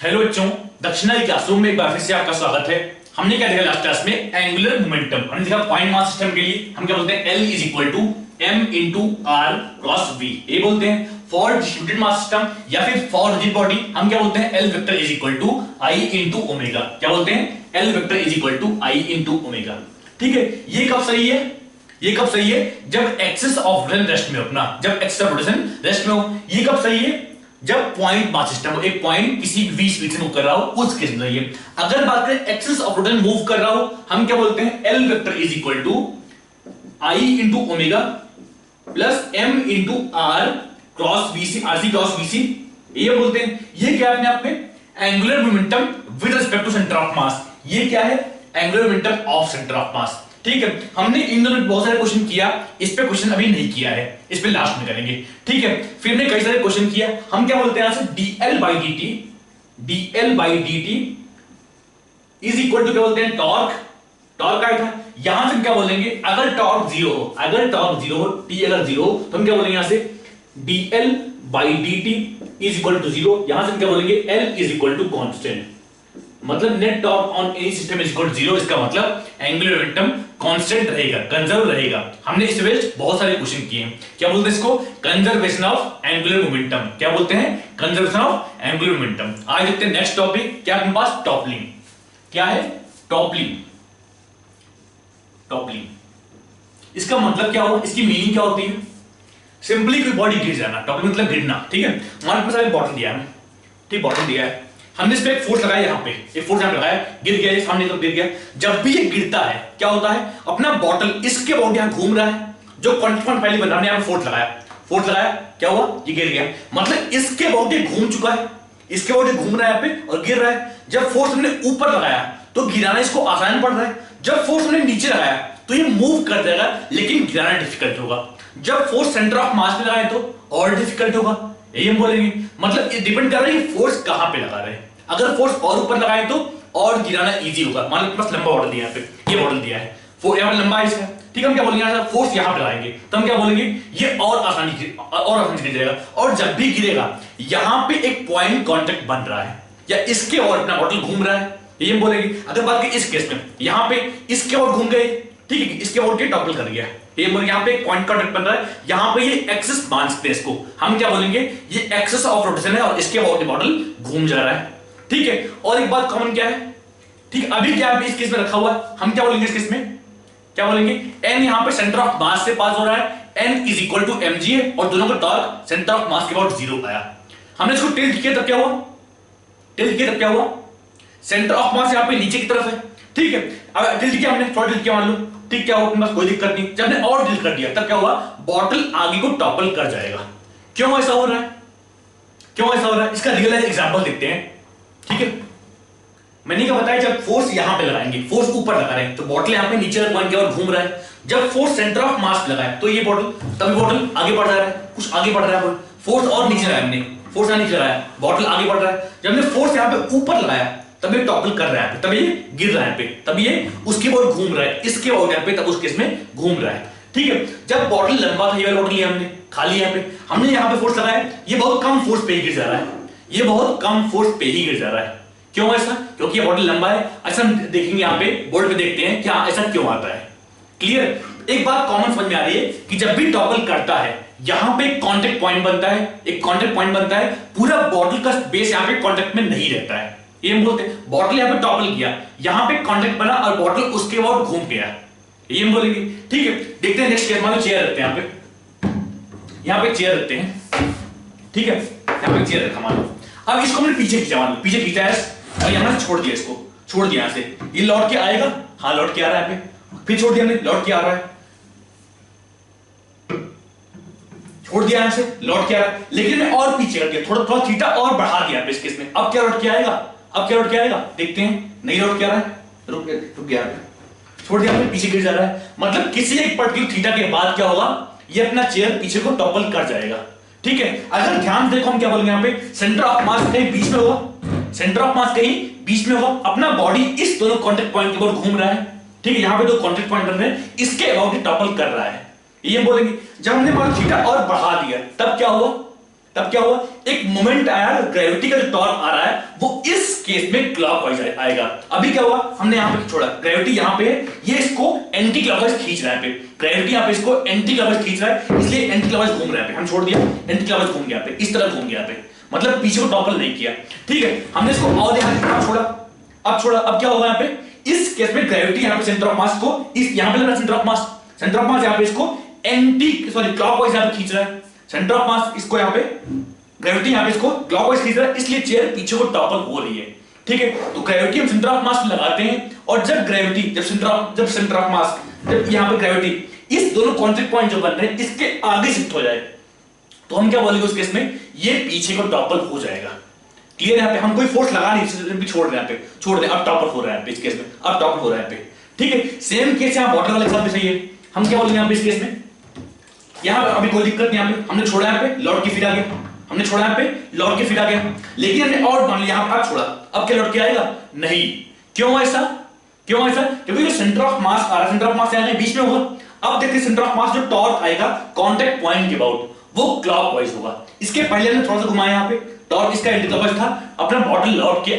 Hello बच्चों, दक्षिणाई classroom में एक बार फिर से आपका स्वागत है। हमने क्या देखा लास्ट क्लास में? Angular momentum. हमने देखा पॉइंट मास सिस्टम के लिए हम क्या बोलते हैं? L is equal to m into r cross v, ये बोलते हैं। फॉर डिस्ट्रीब्यूटेड मास सिस्टम या फिर फॉर रिजिड बॉडी हम क्या बोलते हैं? L vector is equal to I into omega. क्या बोलते हैं? L vector is equal to I into omega. ठीक है, ये कब सही है? ये कब सही है? जब एक्सिस ऑफ रोटेशन रेस्ट में हो, अपना जब एक्सिस ऑफ रोटेशन रेस्ट में हो। ये कब सही है? जब पॉइंट मास सिस्टम हो, एक पॉइंट किसी v स्पीड से मूव कर रहा हो, उस केस में ये। अगर बात करें एक्सिस ऑफ रोटेशन मूव कर रहा हो, हम क्या बोलते हैं? L vector is equal to I into omega plus m into r cross vc, rc cross vc, ये बोलते हैं। ये क्या है अपने आप में? Angular momentum with respect to centre of mass. ये क्या है? Angular momentum of centre of mass. ठीक है, हमने इन दोनों बहुत सारे क्वेश्चन किया, इस पे क्वेश्चन अभी नहीं किया है, इस पे लास्ट में करेंगे। ठीक है, फिर हमने कई सारे क्वेश्चन किया। हम क्या बोलते हैं यहां से? dl by dt is equal to क्या बोलते हैं? टॉर्क आया था। यहां से हम क्या बोलेंगे? अगर टॉर्क जीरो हो, t अगर जीरो हो, तो हम क्या बोलेंगे यहां से? dl by dt is equal to zero. यहां से हम क्या बोलेंगे? l is equal to constant. मतलब net torque on any system is equal to zero. इसका मतलब एंगुलर मोमेंटम कांस्टेंट रहेगा, कंजर्व रहेगा। हमने इस वेस्ट बहुत सारे क्वेश्चन किए हैं। क्या बोलते हैं इसको? Conservation of angular momentum. क्या बोलते हैं? Conservation of angular momentum. आज देखते हैं नेक्स्ट टॉपिक। क्या अपने पास? टॉपलिंग। क्या है? टॉपलिंग। इसका मतलब क्या होगा? इसकी मीनिंग क्या होती है? सिंपली कोई बॉडी गिर जाना। टॉपलिंग मतलब गिरना। ठीक है, हमारे पास एक बॉटल दिया है, ठीक, बॉटल दिया है, हमने इस पे एक फोर्स लगाया, यहाँ पे एक फोर्स यहाँ लगाया, गिर गया, ये सामने तरफ गिर गया। जब भी ये गिरता है क्या होता है? अपना बॉटल इसके बॉडी यहाँ घूम रहा है, जो कॉन्स्टेंट पहले बना, यहाँ पे फोर्स लगाया, क्या हुआ? ये गिर गया। मतलब इसके बॉडी घूम चुका है, इसके बॉडी घूम रहा है यहाँ पे और गिर रहा है। जब फोर्स हमने ऊपर लगाया तो गिराना इसको आसान पड़ रहा है। जब फोर्स हमने नीचे लगाया तो ये मूव कर जाएगा, लेकिन गिराना डिफिकल्ट होगा। जब फोर्स सेंटर ऑफ मास पे लगाए तो और डिफिकल्ट होगा, यही हम बोलेंगे। मतलब ये डिपेंड कर रहा है कि फोर्स कहां पे लगा रहे हैं। अगर फोर्स और ऊपर लगाए तो और गिराना इजी होगा। मान लो बस लंबा बॉटल दिया है, ये बॉटल दिया है, यहाँ लंबा है इसका, ठीक है, हम क्या बोलेंगे? फोर्स यहाँ पे लगाएंगे तो हम क्या बोलेंगे? ये और आसानी से गिर जाएगा। और जब भी गिरेगा यहाँ पे एक पॉइंट कांटेक्ट बन रहा है, या इसके और अपना बॉटल घूम रहा है, ये हम बोलेंगे। अगर बात करें इस केस में, यहाँ पे इसके और घूम गए, ठीक है, इसके और टॉपल कर गया, ये बोलेंगे यहाँ पे एक पॉइंट कांटेक्ट बन रहा है, यहाँ पे ये एक्सिस मान सकते हैं इसको, हम क्या बोलेंगे? ये एक्सिस ऑफ रोटेशन है और इसके बॉटल घूम जा रहा है। ठीक है, और एक बात कॉमन क्या है? ठीक, अभी क्या है इस केस में रखा हुआ है, हम क्या बोलेंगे इस केस में? क्या बोलेंगे? n यहाँ पे सेंटर ऑफ मास से पास हो रहा है, n is equal to mg है, और दोनों का टॉर्क सेंटर ऑफ मास के अबाउट जीरो आया। हमने इसको टिल्ट किया तब क्या हुआ? सेंटर ऑफ मास यहाँ पे नीचे की तरफ है, ठीक है। अब टिल्ट किया हमने, थोड़ा टिल्ट किया मान लो, ठीक, क्या हुआ? बस कोई दिक्कत नहीं। जब हमने और टिल्ट कर दिया तब क्या हुआ? बॉटल आगे को टॉपल कर जाएगा। क्यों ऐसा हो रहा है? इसका रियल लाइफ एग्जांपल देखते हैं। ठीक है, मैंने क्या बताया? जब फोर्स यहां पे लगाएंगे, फोर्स ऊपर लगा रहे हैं तो बॉटल यहां पे नीचे पॉइंट की ओर घूम रहा है। जब फोर्स सेंटर ऑफ मास पे लगाए तो ये बॉटल, तभी बॉटल आगे बढ़ रहा है, कुछ आगे बढ़ रहा है। फोर्स और नीचे लगाया हमने, फोर्स नीचे लगाया, बॉटल आगे बढ़ रहा है। जब हमने फोर्स यहां पे ऊपर लगाया तब ये टॉपल कर रहा है, तब ये गिर रहा है पे, तब ये उसके ओर घूम रहा है, इसके ओर यहाँ पे, तब उस केस में घूम रहा है। ठीक है, जब बॉटल लंबा था, ये बॉटल लिया हमने, खाली यहाँ पे, हमने यहाँ पे फोर्स लगाया, ये बहुत कम फोर्स पे ही गिर जा रहा है, क्यों ऐसा? क्योंकि ये बॉटल लंबा है। अच्छा, हम देखेंगे यहाँ पे बोर्ड पे, देखते हैं क्या ऐसा क्यों आता है। क्लियर? एक बात कॉमन समझ में आ रही है कि जब भी टॉपल करता है यहां पे एक कांटेक्ट पॉइंट बनता है, पूरा बॉटल का बेस यहां पे कांटेक्ट में नहीं रहता है। ये हम बोलते हैं बॉटल यहां पे टॉपल किया, यहां पे कांटेक्ट बना और बॉटल उसके बाद घूम गया, ये हम बोलेंगे। ठीक है, देखते हैं नेक्स्ट केस। मान लो चेयर रखते हैं यहाँ पे चेयर रखते हैं, ठीक है, यहाँ पे चेयर रखा मान लो। अब इसको हमने पीछे खींचा है और यहां से छोड़ दिया यहां से, ये लौट के आएगा, हाँ लौट के आ रहा है यहाँ पे, फिर छोड़ दिया हमने, लौट के आ रहा है, छोड़ दिया यहां से, लौट के आ रहा है, लेकिन मैं और पीछे कर दिया, थोड़ा थीटा और बढ़ा दिया इस केस में। अब क्या लौट के आएगा? देखते हैं, नहीं लौट के आ रहा है, रुक गया, छोड़ दिया हमने, पीछे गिर जा रहा है। मतलब किसी एक पर्टिकुलर थीटा के बाद क्या होगा? ये अपना चेयर पीछे को टॉपल कर जाएगा। ठीक है, अगर ध्यान देखो, हम क्या बोलेंगे यहाँ पे? सेंटर ऑफ मास कहीं बीच में होगा, अपना बॉडी इस दोनों कांटेक्ट पॉइंट के ओर घूम रहा है। ठीक है, यहाँ पे दो कांटेक्ट पॉइंट बन रहे हैं, इसके अबाउट टॉपल कर रहा है, ये बोलेंगे। जब हमने मान थीटा और बढ़ा दिया तब क्या हुआ? तब क्या हुआ, एक मोमेंट आया, ग्रेविटी का जो टॉर्क आ रहा है वो इस केस में क्लॉकवाइज आएगा। अभी क्या हुआ, हमने यहां पे छोड़ा, ग्रेविटी यहां पे है, ये इसको एंटी क्लॉकवाइज खींच रहा है, पे ग्रेविटी यहां पे इसको एंटी क्लॉकवाइज खींच रहा है, इसलिए एंटी क्लॉकवाइज घूम रहा है, हम छोड़ दिया, एंटी क्लॉकवाइज घूम गया पे, इस तरह घूम गया पे, मतलब पीछे को टॉपल नहीं किया। ठीक है, हमने इसको और यहां छोड़ा, अब क्या होगा, यहां पे इस केस में ग्रेविटी यहां पे सेंटर ऑफ मास को इस यहां पे लग रहा है, सेंटर ऑफ मास यहां पे इसको क्लॉकवाइज यहां पे खींच रहा है, सेंटर ऑफ मास इसको यहां पे ग्रेविटी यहां पे इसको क्लॉकवाइज खींच रहा है, इसलिए चेयर पीछे को टॉपल हो रही है। ठीक है, तो ग्रेविटी हम सेंटर ऑफ मास लगाते हैं, और जब ग्रेविटी जब सेंटर ऑफ मास जब यहां पे ग्रेविटी इस दोनों कॉन्टैक्ट पॉइंट जो बन रहे हैं इसके आगे शिफ्ट हो जाए, तो हम क्या बोलेंगे उस केस में, ये पीछे को टॉपल हो जाएगा। क्लियर है, यहाँ पे हम कोई फोर्स लगा नहीं, छोड़ रहे हैं, पे छोड़ दे, अब टॉपल हो रहा है इस केस में, अब टॉपल हो रहा है पे। ठीक है, सेम केस यहां बॉटल वाले साथ भी सही है, हम क्या बोलेंगे यहां पे इस केस में, यहां पे अभी कोई दिक्कत नहीं, यहां पे हमने छोड़ा, यहां पे लौट के फिर आ गया, हमने छोड़ा यहां पे लौट के फिर आ गया, लेकिन हमने और मान लिया यहां पे छोड़ा, अब क्या लौट के आएगा, नहीं। क्यों ऐसा, क्योंकि जो सेंटर ऑफ मास आ रहा है, सेंटर ऑफ मास यहां बीच में होगा। अब देखते हैं सेंटर ऑफ मास जो टॉर्क आएगा कांटेक्ट पॉइंट के अबाउट, वो क्लॉकवाइज होगा। इसके पहले हमने थोड़ा सा घुमाया, यहां पे टॉर्क इसका एंटी क्लॉकवाइज था, अपना बॉटल लौट के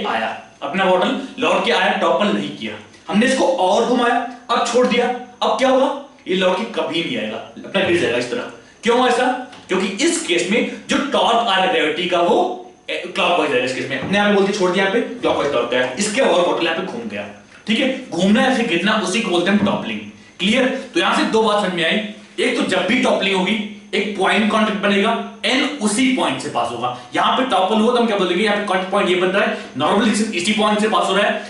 आया, टॉपल नहीं किया, हमने इसको और घुमाया, अब छोड़ दिया, अब क्या होगा, ये लौट के कभी नहीं आएगा, अपना गिर जाएगा इस तरह। क्यों ऐसा, क्योंकि इस केस में जो टॉर्क आ रहा है ग्रेविटी का वो क्लॉकवाइज है, इस केस में हमने यहां पे बोल दिया, छोड़ दिया, यहां पे क्लॉकवाइज टॉर्क है, इसके और बॉटल यहां पे घूम गया। ठीक है, घूमना या फिर गिरना उसी को बोलते हैं टॉपलिंग। क्लियर, तो यहां से दो बात समझ में आई, एक तो जब भी टॉपलिंग होगी एक पॉइंट कांटेक्ट बनेगा, एन उसी पॉइंट से पास होगा। यहां पे टॉपल हुआ तो हम क्या बोलेंगे, यहां पे कांटेक्ट पॉइंट ये बन रहा है, नॉर्मली इसी पॉइंट से पास हो रहा है,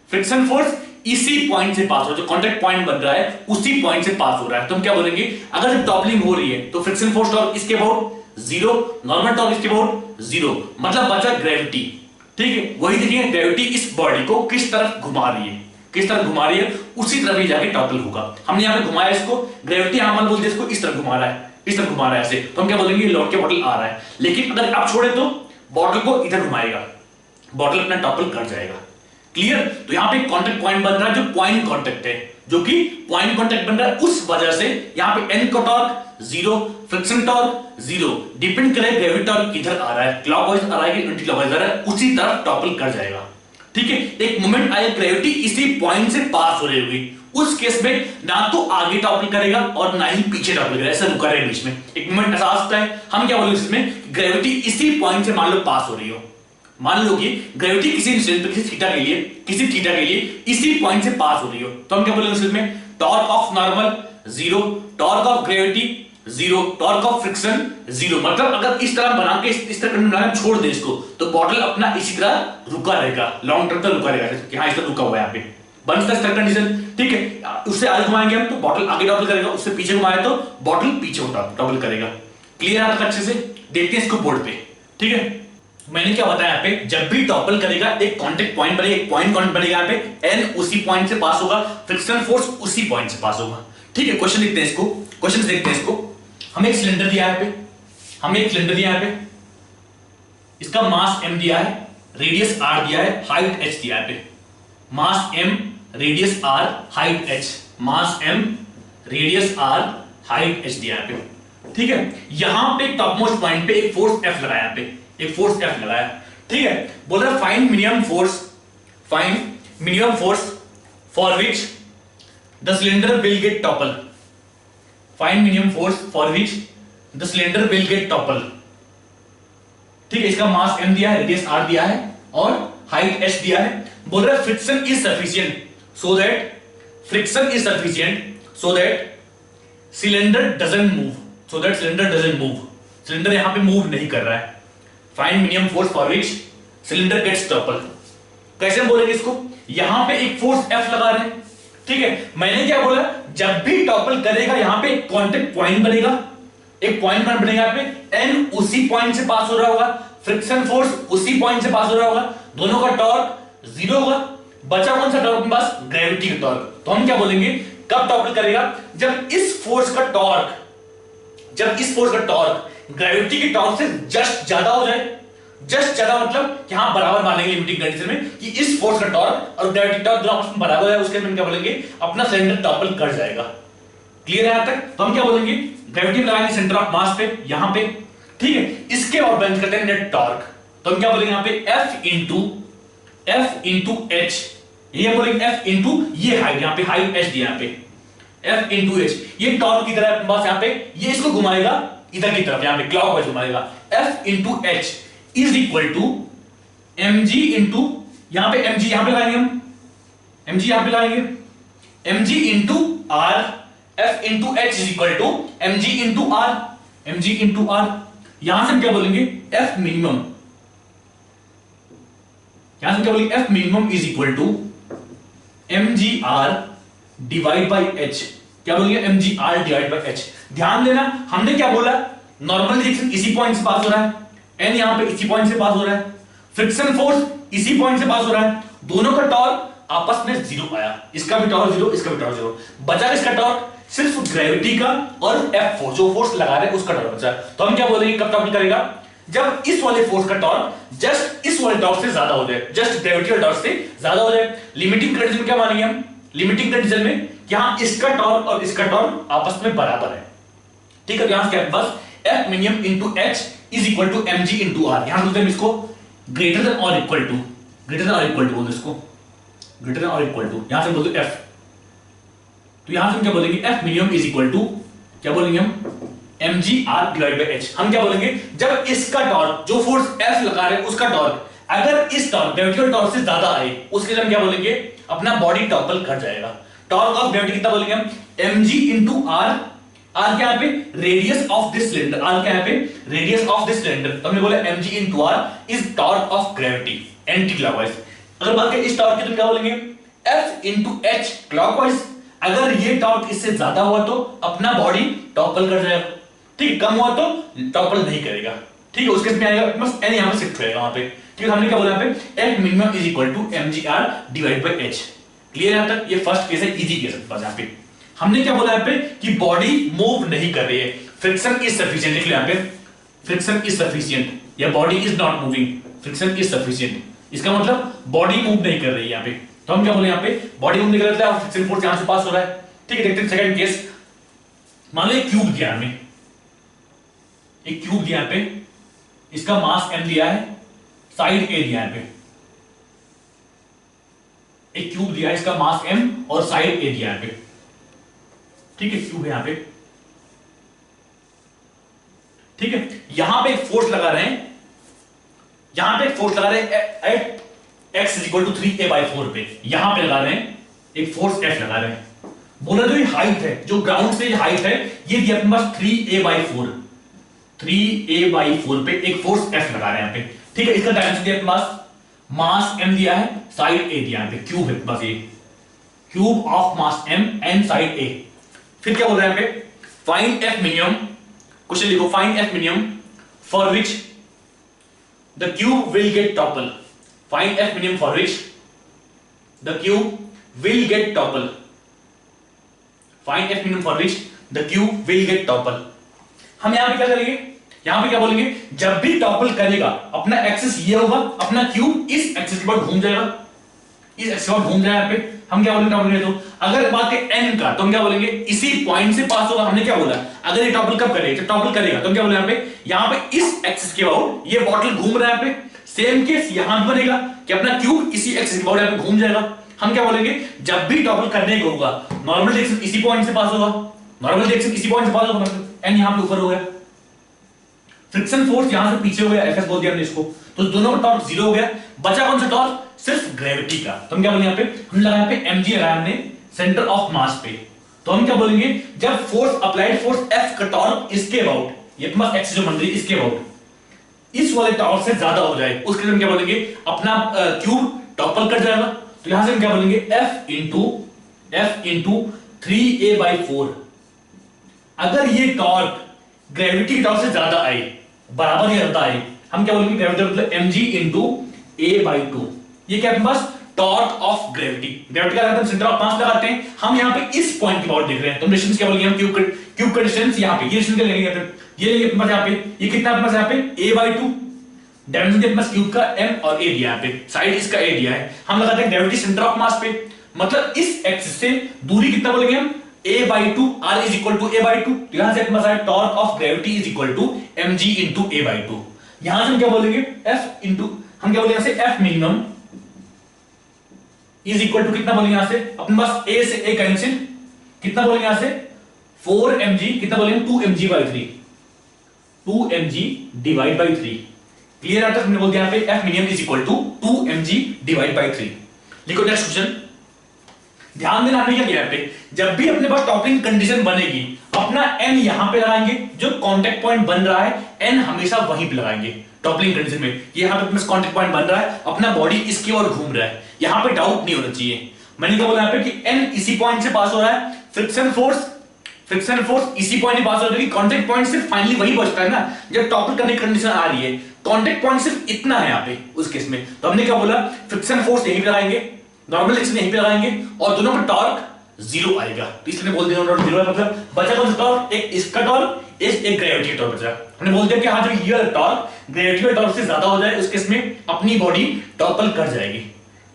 फ्रिक्शन फोर्स इसी पॉइंट से पास हो, जो कांटेक्ट पॉइंट बन रहा है उसी पॉइंट से पास हो रहा है, तो हम क्या बोलेंगे, अगर जब टॉपलिंग हो रही है तो फ्रिक्शन फोर्स टॉर्क इसके अबाउट जीरो, नॉर्मल टॉर्क इसके अबाउट जीरो, मतलब बचा ग्रेविटी। ठीक है, वही देखिए ग्रेविटी इस बॉडी को किस तरफ घुमा रही है, उसी तरफ ही जाके टॉपल होगा। हमने यहां पे घुमाया इसको, ग्रेविटी यहां मान बोलते हैं इसको इस तरफ घुमा रहा है, ऐसे, तो हम क्या बोलेंगे, लौट के बॉटल आ रहा है। लेकिन अगर आप छोड़े तो बॉटल को इधर घुमाएगा, बॉटल अपना टॉपल कर जाएगा। क्लियर, तो यहां पे कांटेक्ट पॉइंट बन रहा है जो पॉइंट कांटेक्ट है, जो कि पॉइंट कांटेक्ट बन रहा है, उस वजह से यहां पे एन का torque zero, friction torque zero, depend करे ग्रेविटी टॉर्क किधर आ रहा है, क्लॉकवाइज आ रहा है कि एंटी क्लॉकवाइज आ रहा है, उसी तरफ टॉपल कर जाएगा। ठीक है, एक मोमेंट आया, ग्रेविटी इसी पॉइंट से पास हो रही होगी, उस केस में ना तो आगे टॉपल करेगा और ना ही पीछे टॉपल करेगा, ऐसा रुका रहेगा बीच में, एक मोमेंट ऐसा आता है। हम क्या बोलेंगे इसमें, ग्रेविटी इसी पॉइंट से मान लो पास हो रही हो, मान लो कि ग्रेविटी किसी थीटा के लिए इसी पॉइंट से पास हो रही हो, तो हम क्या बोलेंगे इसमें, torque of normal zero, torque of gravity zero, torque of friction zero. मतलब अगर इस तरह बना के इस तरह बना के छोड़ दे इसको, तो बॉटल अपना इसी तरह रुका रहेगा, लॉन्ग टर्म तक रुका रहेगा कि हाँ इस तरह रुका हुआ है, यहाँ पे बनता है कंडीशन। ठीक है, उससे आगे घुमाएंगे हम तो बॉटल आगे टॉपल करेगा, उससे पीछे घुमाए तो बॉटल पीछे टॉपल करेगा। क्लियर है, अच्छे से देखते हैं इसको बोर्ड पे। ठीक है, मैंने क्या बताया, यहाँ पे जब भी टॉपल करेगा एक कांटेक्ट पॉइंट बनेगा, एक पॉइंट कांटेक्ट बनेगा, यहाँ पे एन उसी पॉइंट से पास होगा, फ्रिक्शन फोर्स उसी पॉइंट से पास होगा। ठीक है, क्वेश्चन देखते हैं इसको, हमें एक सिलेंडर दिया है यहाँ पे, इसका मास m दिया है, रेडियस r दिया है, हाइट h दिया है पे, मास m, radius r, height h, मास m, radius r, height h दिया है पे। ठीक है, यहां पे टॉप मोस्ट पॉइंट पे एक फोर्स F लगाया, पे एक फोर्स F लगाया। ठीक है, बोल रहा है find minimum force for which the cylinder will get topple, find minimum force for which the cylinder will get topple. ठीक है, इसका मास m दिया है, रेडियस r दिया है और हाइट h दिया है। बोल रहा है friction is sufficient so that cylinder doesn't move, cylinder यहां पे मूव नहीं कर रहा है। Find minimum force for which cylinder gets topple. कैसे बोलेंगे इसको, यहां पे एक फोर्स F लगा रहे हैं। ठीक है, मैंने क्या बोला, जब भी टॉपल करेगा यहां पे कांटेक्ट पॉइंट बनेगा, एक पॉइंट बनेगा यहाँ पे, एन उसी पॉइंट से पास हो रहा होगा, फ्रिक्शन फोर्स उसी पॉइंट से पास हो रहा होगा, दोनों का टॉर्क जीरो होगा, बचा कौन सा टॉर्क बस, ग्रेविटी का टॉर्क। तो हम क्या बोलेंगे, कब टॉपल करेगा, जब इस फोर्स का टॉर्क ग्रेविटी के टॉर्क से जस्ट ज्यादा हो जाए। जस्ट ज्यादा मतलब कि हाँ बराबर मानेंगे लिमिटिंग कंडीशन में कि इस फोर्स का टॉर्क और ग्रेविटी टॉर्क दोनों आपस में बराबर है, उसके हम क्या बोलेंगे, अपना सिलेंडर टॉपल कर जाएगा। क्लियर है यहां तक, तो हम क्या बोलेंगे, ग्रेविटी लगाएंगे सेंटर ऑफ मास पे, यहां पे ठीक है, इसके बाद बेंच करते हैं नेट टॉर्क। तो हम क्या बोलेंगे यहाँ पे एफ इंटू एच, ये बोलेंगे एफ इंटू ये हाइट, यहाँ पे हाइट एच दिया, यहाँ पे एफ इंटू एच, ये टॉर्क की तरह बस यहाँ पे ये इसको घुमाएगा इधर की तरफ, यहाँ पे क्लॉकवाइज घुमाएगा। F into H is equal to M G into, यहाँ पे एम जी यहाँ पे लगाएंगे हम, एम जी यहाँ पे लगाएंगे, M G into R, F into H is equal to M G into R, M G into R. यहां से हम क्या बोलेंगे एफ मिनिमम, यहां से क्या बोलेंगे F minimum is equal to M G R divide by H, क्या बोलेंगे M G R divide by H. ध्यान देना हमने क्या बोला, नॉर्मल रिएक्शन इसी पॉइंट से पास हो रहा है, एन यहां पे इसी पॉइंट से पास हो रहा है, फ्रिक्शन फोर्स इसी पॉइंट से पास हो रहा है, दोनों का टॉर्क आपस में जीरो आया, इसका भी टॉर्क जीरो, इसका भी टॉर्क जीरो, बचा इसका टॉर्क सिर्फ ग्रेविटी का और एफ फोर्स जो फोर्स लगा रहे हैं उसका टॉर्क बचा। तो हम क्या बोलेंगे कब टॉर्क करेगा, जब इस वाले फोर्स का टॉर्क जस्ट इस वाले टॉर्क से ज्यादा हो जाए, जस्ट ग्रेविटी टॉर्क से ज्यादा हो जाए। लिमिटिंग कंडीशन क्या मानेंगे हम, लिमिटिंग कंडीशन में यहां इसका टॉर्क और इसका टॉर्क आपस में बराबर है, ठीक है। यहां से क्या बस F minimum into H is equal to MG into R, यहां बोलते हैं इसको ग्रेटर देन और इक्वल टू, ग्रेटर देन और इक्वल टू बोलते इसको, ग्रेटर देन और इक्वल टू, यहां से बोलते एफ। तो यहां से हम क्या बोलेंगे F minimum is equal to क्या बोलेंगे हम M G R divide by H. हम क्या बोलेंगे जब इसका टॉर्क जो फोर्स एफ लगा रहे हैं उसका टॉर्क अगर इस टॉर्क ग्रेविटेशनल टॉर्क से ज्यादा आए उसके लिए हम क्या बोलेंगे अपना बॉडी टॉपल कर जाएगा। टॉर्क ऑफ ग्रेविटी कितना बोलेंगे हम M G into R, R क्या यहाँ पे radius of this cylinder, R क्या यहाँ पे रेडियस ऑफ दिस सिलेंडर, तो हमने बोला M G into R is torque of gravity anticlockwise. अगर बात करें इस टॉर्क की तो क्या बोलेंगे एफ इंटू एच क्लॉकवाइज, अगर ये टॉर्क इससे ज्यादा हुआ तो अपना बॉडी टॉपल कर जाएगा, ठीक, कम हुआ तो टॉपल नहीं करेगा, ठीक है। उसके में आएगा बस एन यहां पे शिफ्ट होएगा वहां पे, ठीक है। हमने क्या बोला यहां पे F minimum is equal to mgr divide by h। Clear यहां तक, ये फर्स्ट केस है, इजी केस है। बस यहां पे हमने क्या बोला यहां पे कि बॉडी मूव नहीं कर रही है, फ्रिक्शन इज सफिशिएंट, लिख लो यहां पे फ्रिक्शन इज सफिशिएंट या body is not moving, friction is sufficient, इसका मतलब बॉडी मूव नहीं कर रही है यहां पे। तो हम क्या बोले यहां पे बॉडी मूव नहीं कर रहा है, फ्रिक्शन फोर्स यहां से पास हो रहा है, ठीक है। देखते हैं सेकंड केस, मान लो एक क्यूब दिया हमें, एक क्यूब दिया पे, इसका मास m दिया है, साइड a दिया है पे, एक क्यूब दिया है, इसका मास m और साइड a दिया है पे, ठीक है। क्यूब है यहां पे, ठीक है। यहां पे एक फोर्स लगा रहे हैं, यहां पे एक फोर्स लगा रहे हैं at x is equal to 3a/4 पे, यहां पे लगा रहे हैं एक फोर्स f लगा रहे हैं। बोला जो ये हाइट है, जो ग्राउंड से हाइट है, ये दिया अपने पास 3a/4, 3a/4 पे एक फोर्स F लगा रहे हैं यहां पे, ठीक है। इसका डायमेंशन दिया अपने पास, मास m दिया है, साइड a दिया है, क्यूब है बस, ये cube of mass m and side a। फिर क्या बोल रहे हैं यहां पे फाइंड F मिनिमम, क्वेश्चन लिखो find F minimum for which the cube will get topple, find F minimum for which the cube will get topple, find F minimum for which the cube will get topple. हम यहां पे क्या करेंगे, यहां पे क्या बोलेंगे जब भी टॉपल करेगा अपना एक्सिस ये होगा, अपना क्यूब इस एक्सिस के बाद घूम जाएगा, इस एक्सिस के बाद घूम जाएगा पे। हम क्या बोलेंगे टॉपल तो अगर बात है n का तो हम क्या बोलेंगे इसी पॉइंट से पास होगा। हमने क्या बोला अगर ये टॉपल कब करेगा, जब टॉपल करेगा तो हम क्या बोले यहां पे इस एक्सिस के बाद ये बॉटल घूम रहा है यहां पे, सेम केस यहां पे बनेगा कि अपना क्यूब इसी एक्सिस के बाद यहां पे घूम जाएगा। हम क्या बोलेंगे जब भी टॉपल करने को होगा नॉर्मल डायरेक्शन इसी पॉइंट से पास होगा, नॉर्मल डायरेक्शन इसी पॉइंट से पास होगा, मतलब n यहां पे ऊपर हो गया, फ्रिक्शन फोर्स यहां से पीछे हो गया, Fs बोल दिया हमने इसको, तो दोनों का टॉर्क जीरो हो गया, बचा कौन सा टॉर्क सिर्फ ग्रेविटी का। तो हम क्या बोलेंगे यहां पे हम लगाया पे mg लगाया हमने सेंटर ऑफ मास पे, तो हम क्या बोलेंगे जब फोर्स अप्लाइड फोर्स F का टॉर्क इसके अबाउट, ये मत एक्स जो बन रही है इसके अबाउट इस वाले टॉर्क से ज्यादा हो जाए, उसके लिए हम क्या बोलेंगे अपना क्यूब टॉपल कर जाएगा। तो यहां से हम क्या बोलेंगे F इंटू 3a/4। अगर ये टॉर्क ग्रेविटी के टॉर्क से ज्यादा आए, बराबर या ज्यादा आए, हम क्या बोलेंगे ग्रेविटी मतलब mg इंटू a/2। ये क्या अपने पास टॉर्क ऑफ ग्रेविटी, ग्रेविटी का हम सेंटर ऑफ मास लगाते हैं, हम यहां पे इस पॉइंट की बात देख रहे हैं, तो डिस्टेंस क्या बोलेंगे हम क्यूब का डिस्टेंस यहां पे, ये डिस्टेंस क्या लेंगे ये लेंगे अपने पास यहां पे, ये कितना अपने पास यहां पे a/2, डायमेंशन अपने पास क्यूब का m और a दिया यहां पे, साइड इसका a दिया है, हम लगाते हैं ग्रेविटी सेंटर ऑफ मास पे, मतलब इस एक्सिस से दूरी कितना बोलेंगे हम a by 2, r is equal to a by 2, तो यहां से अपना torque of gravity is equal to mg into a by 2। यहां से हम क्या बोलेंगे f इंटू, हम क्या बोलेंगे यहां से f minimum is equal to कितना बोलेंगे यहां से अपने पास a से a कैंसिल, कितना बोलेंगे यहां से 4mg, कितना बोलेंगे 2mg by 3, 2mg divide by 3। Clear आता है, हमने बोल दिया यहां पे f minimum is equal to 2mg divide by 3। लिखो नेक्स्ट क्वेश्चन। ध्यान देना हमने क्या किया पे, जब भी अपने पास टॉपलिंग कंडीशन बनेगी अपना n यहां पे लगाएंगे, जो कांटेक्ट पॉइंट बन रहा है n हमेशा वहीं पे लगाएंगे टॉपलिंग कंडीशन में। ये यहां पे अपना कांटेक्ट पॉइंट बन रहा है, अपना बॉडी इसकी ओर घूम रहा है, यहां पे डाउट नहीं होना चाहिए। मैंने क्या बोला यहां पे कि n इसी पॉइंट से पास हो रहा है, फ्रिक्शन फोर्स इसी पॉइंट से पास हो रहा है, कांटेक्ट पॉइंट सिर्फ फाइनली वही बचता है ना जब टॉपल करने की कंडीशन आ रही है, कांटेक्ट पॉइंट सिर्फ इतना है यहां पे उस केस में। तो हमने क्या बोला फ्रिक्शन फोर्स यहीं पे लगाएंगे, नॉर्मल एक्शन यहीं पे लगाएंगे और दोनों में टॉर्क जीरो आएगा, तो इसलिए बोल दिया जीरो है, मतलब बचा कौन सा टॉर्क, एक इसका टॉर्क, एक ग्रेविटी का टॉर्क बचा। हमने बोल दिया कि हाँ जो ये टॉर्क ग्रेविटी के टॉर्क से ज्यादा हो जाए उस केस में अपनी बॉडी टॉपल कर जाएगी।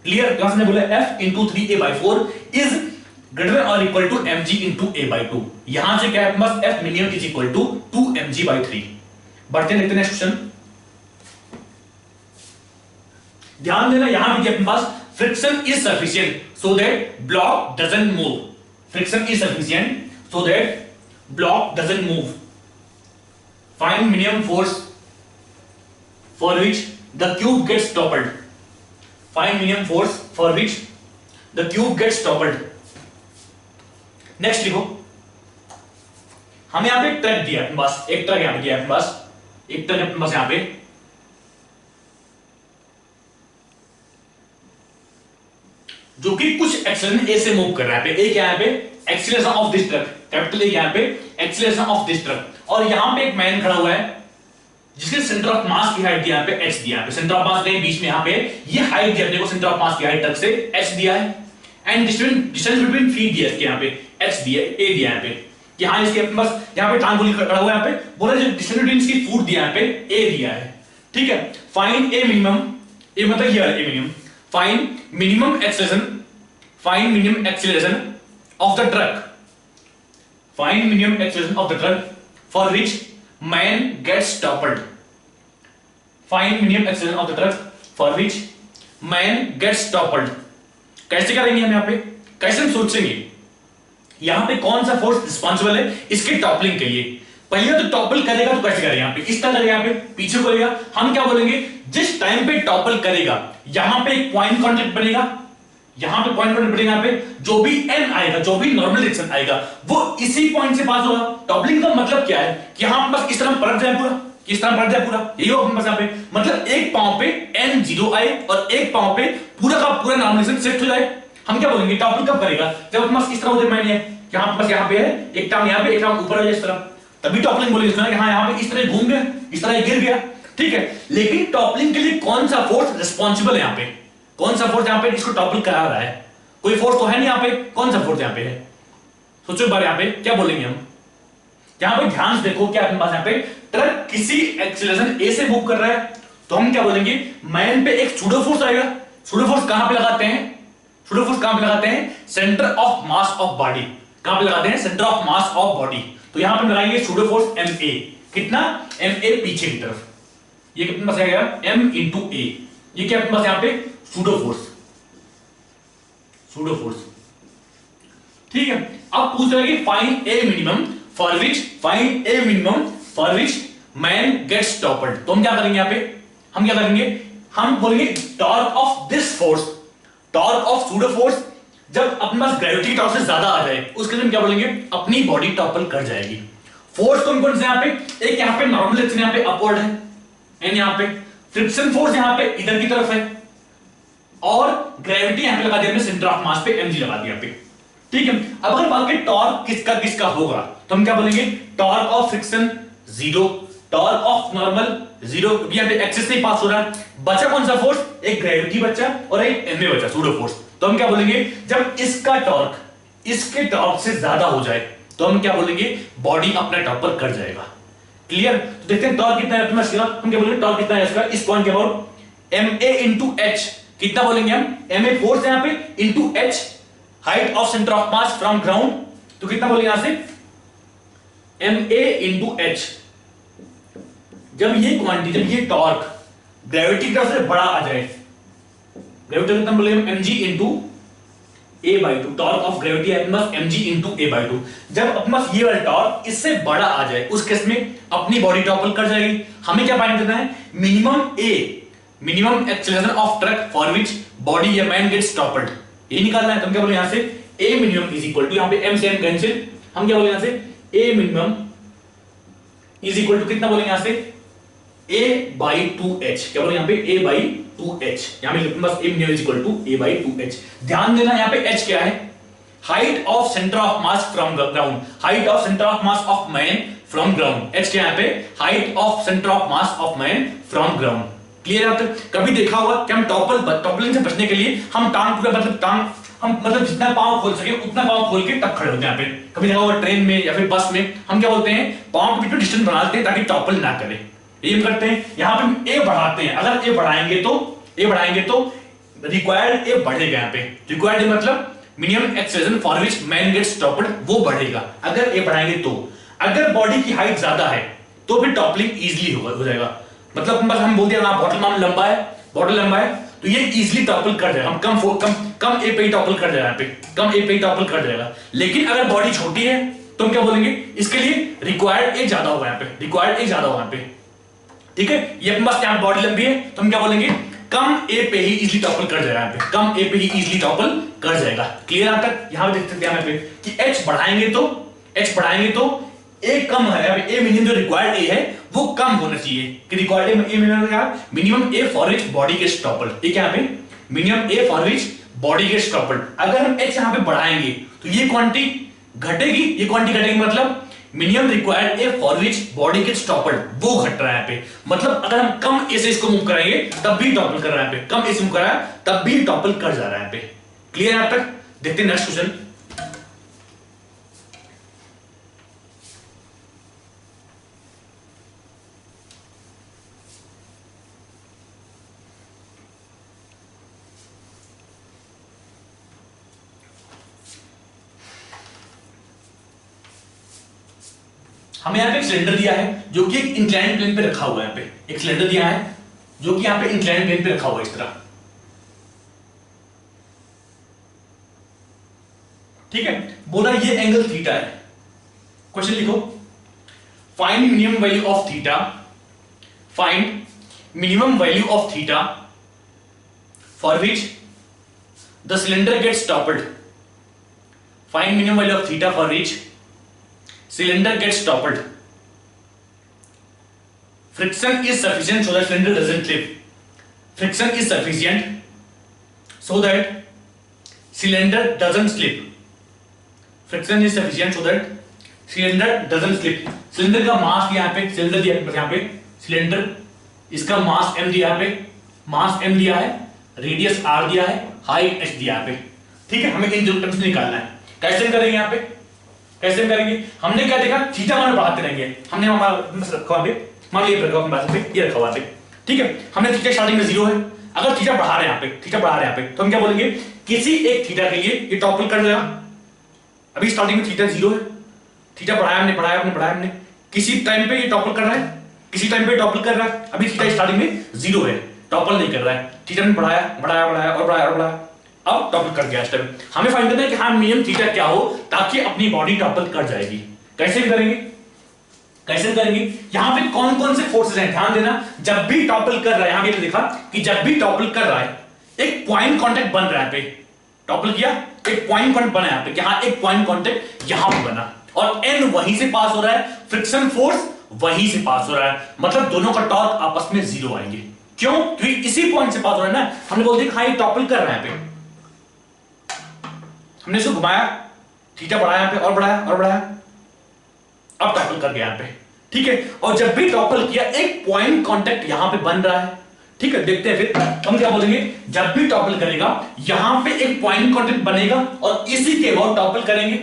क्लियर, क्लास ने बोला f into 3a/4 is greater और equal to mg into a/2। यहां से क्या है बस f minimum is equal to 2mg/3। बढ़ते हैं, देखते हैं नेक्स्ट क्वेश्चन। ध्यान देना यहां पे अपने पास friction is sufficient so that block doesn't move, friction is sufficient so that block doesn't move, find minimum force for which the cube gets toppled, find minimum force for which the cube gets toppled। Next लिखो, हमें यहां पे एक truck दिया अपने पास, एक truck यहां पे दिया अपने पास, एक ट्रक अपने पास यहां पे, जो कि कुछ एक्सीलरेशन ए से मूव कर रहा है। एक यहां पे acceleration of this truck, capital A यहां पे एक्सीलरेशन ऑफ दिस ट्रक, और यहां पे एक मैन खड़ा हुआ है जिसके सेंटर ऑफ मास की हाइट दिया है h दिया है, सेंटर ऑफ मास के बीच में यहां पे ये हाइट दिया है, देखो सेंटर ऑफ मास की हाइट ट्रक से h दिया है, एंड डिस्टेंस बिटवीन फीट दिया है इसके यहां पे h दिया है, a दिया है यहां पे, कि हां इसके पास यहां पे टांग गोली खड़ा हुआ है, यहां पे बोला जो डिस्टेंस बिटवीन इसकी फुट दिया है यहां पे a दिया है। ठीक है, फाइंड a मिनिमम, a मतलब ये a minimum, find minimum acceleration, find minimum acceleration of the truck, find minimum acceleration of the truck for which man gets toppled, find minimum acceleration of the truck for which man gets toppled। कैसे करेंगे हम, यहाँ पे कैसे हम सोचेंगे यहाँ पे कौन सा फोर्स रिस्पॉन्सिबल है इसके टॉपलिंग के लिए। पहले तो टॉपल करेगा तो कैसे करेगा, यहाँ पे इस तरह करेगा, यहाँ पे पीछे करेगा। हम क्या बोलेंगे, जिस टाइम पे टॉपल करेगा यहां पे एक पॉइंट कांटेक्ट बनेगा, यहां पे पॉइंट कांटेक्ट बनेगा, यहां पे जो भी n आएगा, जो भी नॉर्मल डायरेक्शन आएगा वो इसी पॉइंट से पास होगा। टॉपलिंग का मतलब क्या है कि यहां बस इस तरह पलट जाए पूरा, इस तरह पलट जाए पूरा, यही होगा बस यहां पे, मतलब एक पांव पे n जीरो आए और एक पांव पे पूरा का पूरा नॉर्मल डायरेक्शन सेट हो जाए। हम क्या बोलेंगे टॉपल कब करेगा, जब बस इस तरह हो जाए, मैंने यहां बस यहां पे है एक टांग, यहां पे एक टांग ऊपर है इस तरह, तभी टॉपलिंग बोलेंगे। इसमें हां यहां पे इस तरह घूम गया, इस तरह गिर गया। ठीक है, लेकिन टॉपलिंग के लिए कौन सा फोर्स रिस्पॉन्सिबल है, यहां पे कौन सा फोर्स यहां पे इसको टॉपल करा रहा है, कोई फोर्स तो है नहीं यहां पे, कौन सा फोर्स यहां पे है, सोचो एक बार। यहां पे क्या बोलेंगे हम, यहां पे ध्यान से देखो क्या अपने पास यहां पे ट्रक किसी एक्सीलरेशन ए से मूव कर रहा है, तो हम क्या बोलेंगे मैन पे एक सूडो फोर्स आएगा। सूडो फोर्स कहां पे लगाते हैं, सूडो फोर्स कहां पे लगाते हैं, centre of mass of body, कहां पे लगाते हैं, centre of mass of body. तो यहां पे लगाएंगे सूडो फोर्स ma, कितना ma पीछे की तरफ, ये कितना बस आएगा m into a, ये क्या अपने पास यहां पे सूडो फोर्स, सूडो फोर्स। ठीक है, अब पूछ रहा है कि find a minimum for which, find a minimum for which man gets toppled. तो हम क्या करेंगे यहां पे, हम क्या करेंगे, हम बोलेंगे torque of this force, torque of pseudo force जब अपने पास ग्रेविटी की टॉर्क से ज्यादा आ जाए उसके लिए हम क्या बोलेंगे अपनी बॉडी टॉपल कर जाएगी। फोर्स कौन कौन से यहां पे, एक यहां पे नॉर्मल एक्शन यहां पे अपवर्ड है, एंड यहां पे फ्रिक्शन फोर्स यहां पे इधर की तरफ है, और ग्रेविटी यहां पे लगा दिया हमने सेंटर ऑफ मास पे mg लगा दिया पे। ठीक है, अब अगर बात करें टॉर्क किसका किसका होगा तो हम क्या बोलेंगे torque of friction zero, torque of normal zero, यहां पे एक्सिस नहीं पास हो रहा, बचा कौन सा फोर्स, एक ग्रेविटी बचा और एक ma बचा सूडो फोर्स। तो हम क्या बोलेंगे जब इसका टॉर्क इसके टॉर्क से ज्यादा हो जाए तो हम क्या बोलेंगे बॉडी अपना टॉपर कर जाएगा। क्लियर, तो देखते हैं टॉर्क कितना है अपना इसका, हम क्या बोलेंगे टॉर्क कितना है इसका, इस पॉइंट के अबाउट ma into h, कितना बोलेंगे हम ma फोर्स यहां पे into h height of centre of mass from ground, तो कितना बोलेंगे यहां से ma इंटू एच। जब ये क्वांटिटी, जब ये टॉर्क ग्रेविटी की तरफ से बड़ा आ जाए, ग्रेविटी कितना बोलेंगे mg into a/2, torque of gravity है mg इंटू a/2। जब अपने पास ये वाला टॉर्क इससे बड़ा आ जाए, उस केस में अपनी बॉडी टॉपल कर जाएगी। हमें क्या फाइंड करना है, minimum acceleration of truck for which body या मैन गेट्स टॉपल्ड, ये निकालना है। तो हम क्या बोले यहां से a minimum is equal to, यहां पे m से m कैंसिल, हम क्या बोले यहां से a minimum is equal to कितना बोलेंगे यहां से a/2h, क्या बोले यहां पे a/2h, यहां पे लिखूंगा बस a minimum is equal to a/2h। ध्यान देना यहां पे h क्या है, height of centre of mass from ground, height of centre of mass of man from ground. h क्या है यहां पे, height of centre of mass of man from ground. Clear है? कभी देखा होगा कि हम टॉपलिंग से बचने के लिए हम टांग पूरा मतलब जितना पांव खोल सके उतना पांव खोल के तब खड़े होते हैं। यहाँ पे कभी देखा होगा ट्रेन में या फिर बस में हम क्या बोलते हैं, पांव के बीच में डिस्टेंस बनाते हैं ताकि टॉपल ना करे। ये हम करते हैं। यहाँ पे हम ए बढ़ाते हैं, अगर ए बढ़ाएंगे तो रिक्वायर्ड ए बढ़ेगा। यहाँ पे रिक्वायर्ड ए मतलब minimum acceleration for which man gets toppled, वो बढ़ेगा अगर ए बढ़ाएंगे तो। अगर बॉडी की हाइट ज्यादा है तो फिर टॉपलिंग इजीली हो जाएगा। मतलब बस हम बोलते हैं ना बॉटल लंबा है तो ये इजीली टॉपल कर जाएगा। हम कम ए पे ही टॉपल कर जाएगा, यहाँ पे कम ए पे ही टॉपल कर जाएगा। लेकिन अगर बॉडी छोटी है तो हम क्या बोलेंगे, इसके लिए रिक्वायर्ड ए ज्यादा होगा। यहाँ पे रिक्वायर्ड ए ज्यादा होगा यहाँ पे, ठीक है। ये अपने पास यहाँ बॉडी लंबी है तो हम क्या बोलेंगे, कम ए पे ही इजीली टॉपल कर जाएगा। यहाँ पे कम ए पे ही इजीली टॉपल कर जाएगा। क्लियर यहां तक? यहाँ पे देख सकते हैं यहाँ पे कि एच बढ़ाएंगे तो ए कम है, ए मिनिमम जो रिक्वायर्ड ए है वो कम होना चाहिए कि रिक्वायर्ड ए मिनिमम क्या, minimum A for which body gets toppled. ठीक है, यहाँ पे minimum A for which body gets toppled. अगर हम एच यहाँ पे बढ़ाएंगे तो ये क्वांटिटी घटेगी, मतलब minimum required A for which body gets toppled वो घट रहा है यहाँ पे। मतलब अगर हम कम ए से इसको मूव कराएंगे तब भी टॉपल कर रहा है यहाँ पे, कम ए से मूव कराया तब भी टॉपल कर जा रहा है यहाँ पे। क्लियर यहां तक? देखते हैं नेक्स्ट क्वेश्चन। हमें यहाँ पे एक सिलेंडर दिया है जो कि एक इंक्लाइंड प्लेन पे रखा हुआ है। यहाँ पे एक सिलेंडर दिया है जो कि यहाँ पे इंक्लाइंड प्लेन पे रखा हुआ है इस तरह, ठीक है। बोला ये एंगल थीटा है। क्वेश्चन लिखो, find minimum value of theta, find minimum value of theta for which the cylinder gets toppled, find minimum value of theta for which cylinder gets toppled. Friction is sufficient so that cylinder doesn't slip. Friction is sufficient so that cylinder doesn't slip. Friction is sufficient so that cylinder doesn't slip. Cylinder का मास यहाँ पे, cylinder दिया है यहाँ पे, cylinder इसका मास m दिया है, मास m दिया है, रेडियस r दिया है, हाइट h दिया है। ठीक है, हमें इन दोनों टर्म्स निकालना है। कैसे करेंगे यहाँ पे, कैसे करेंगे? हमने क्या देखा, थीटा मान बढ़ाते रहेंगे। हमने हमारा रखा पे, मान लीजिए रखा अपने पास पे, ये रखा हुआ पे, ठीक है। हमने थीटा स्टार्टिंग में 0 है, अगर थीटा बढ़ा रहे हैं यहाँ पे, थीटा बढ़ा रहे हैं यहाँ पे, तो हम क्या बोलेंगे, किसी एक थीटा के लिए ये टॉपल कर जाएगा। अभी स्टार्टिंग में थीटा 0 है, थीटा बढ़ाया हमने, किसी टाइम पे ये टॉपल कर रहा है, किसी टाइम पे टॉपल कर रहा है। अभी थीटा स्टार्टिंग में 0 है, टॉपल नहीं कर रहा है। थीटा ने बढ़ाया, अब टॉपल कर गया। इस टाइम हमें फाइंड करना है कि हाँ मिनिमम थीटा क्या हो ताकि अपनी बॉडी टॉपल कर जाएगी। कैसे करेंगे? यहां पे कौन कौन से फोर्सेस हैं ध्यान देना। जब भी टॉपल कर रहा है, यहां पे देखा कि जब भी टॉपल कर रहा है एक पॉइंट कांटेक्ट बन रहा है पे, टॉपल किया एक पॉइंट कांटेक्ट बना यहाँ पे कि हाँ एक पॉइंट कांटेक्ट यहां पे बना और एन वहीं से पास हो रहा है, फ्रिक्शन फोर्स वहीं से पास हो रहा है, मतलब दोनों का टॉर्क आपस में 0 आएंगे। क्यों? क्योंकि इसी पॉइंट से पास हो रहा है ना। हमने बोल दिया हाँ ये टॉपल कर रहा है पे, हमने इसको घुमाया, थीटा बढ़ाया यहाँ पे और बढ़ाया, अब टॉपल कर गया यहाँ पे, ठीक है। और जब भी टॉपल किया एक पॉइंट कांटेक्ट यहां पे बन रहा है, ठीक है। देखते हैं फिर हम क्या बोलेंगे, जब भी टॉपल करेगा यहां पे एक पॉइंट कांटेक्ट बनेगा और इसी के बाद टॉपल करेंगे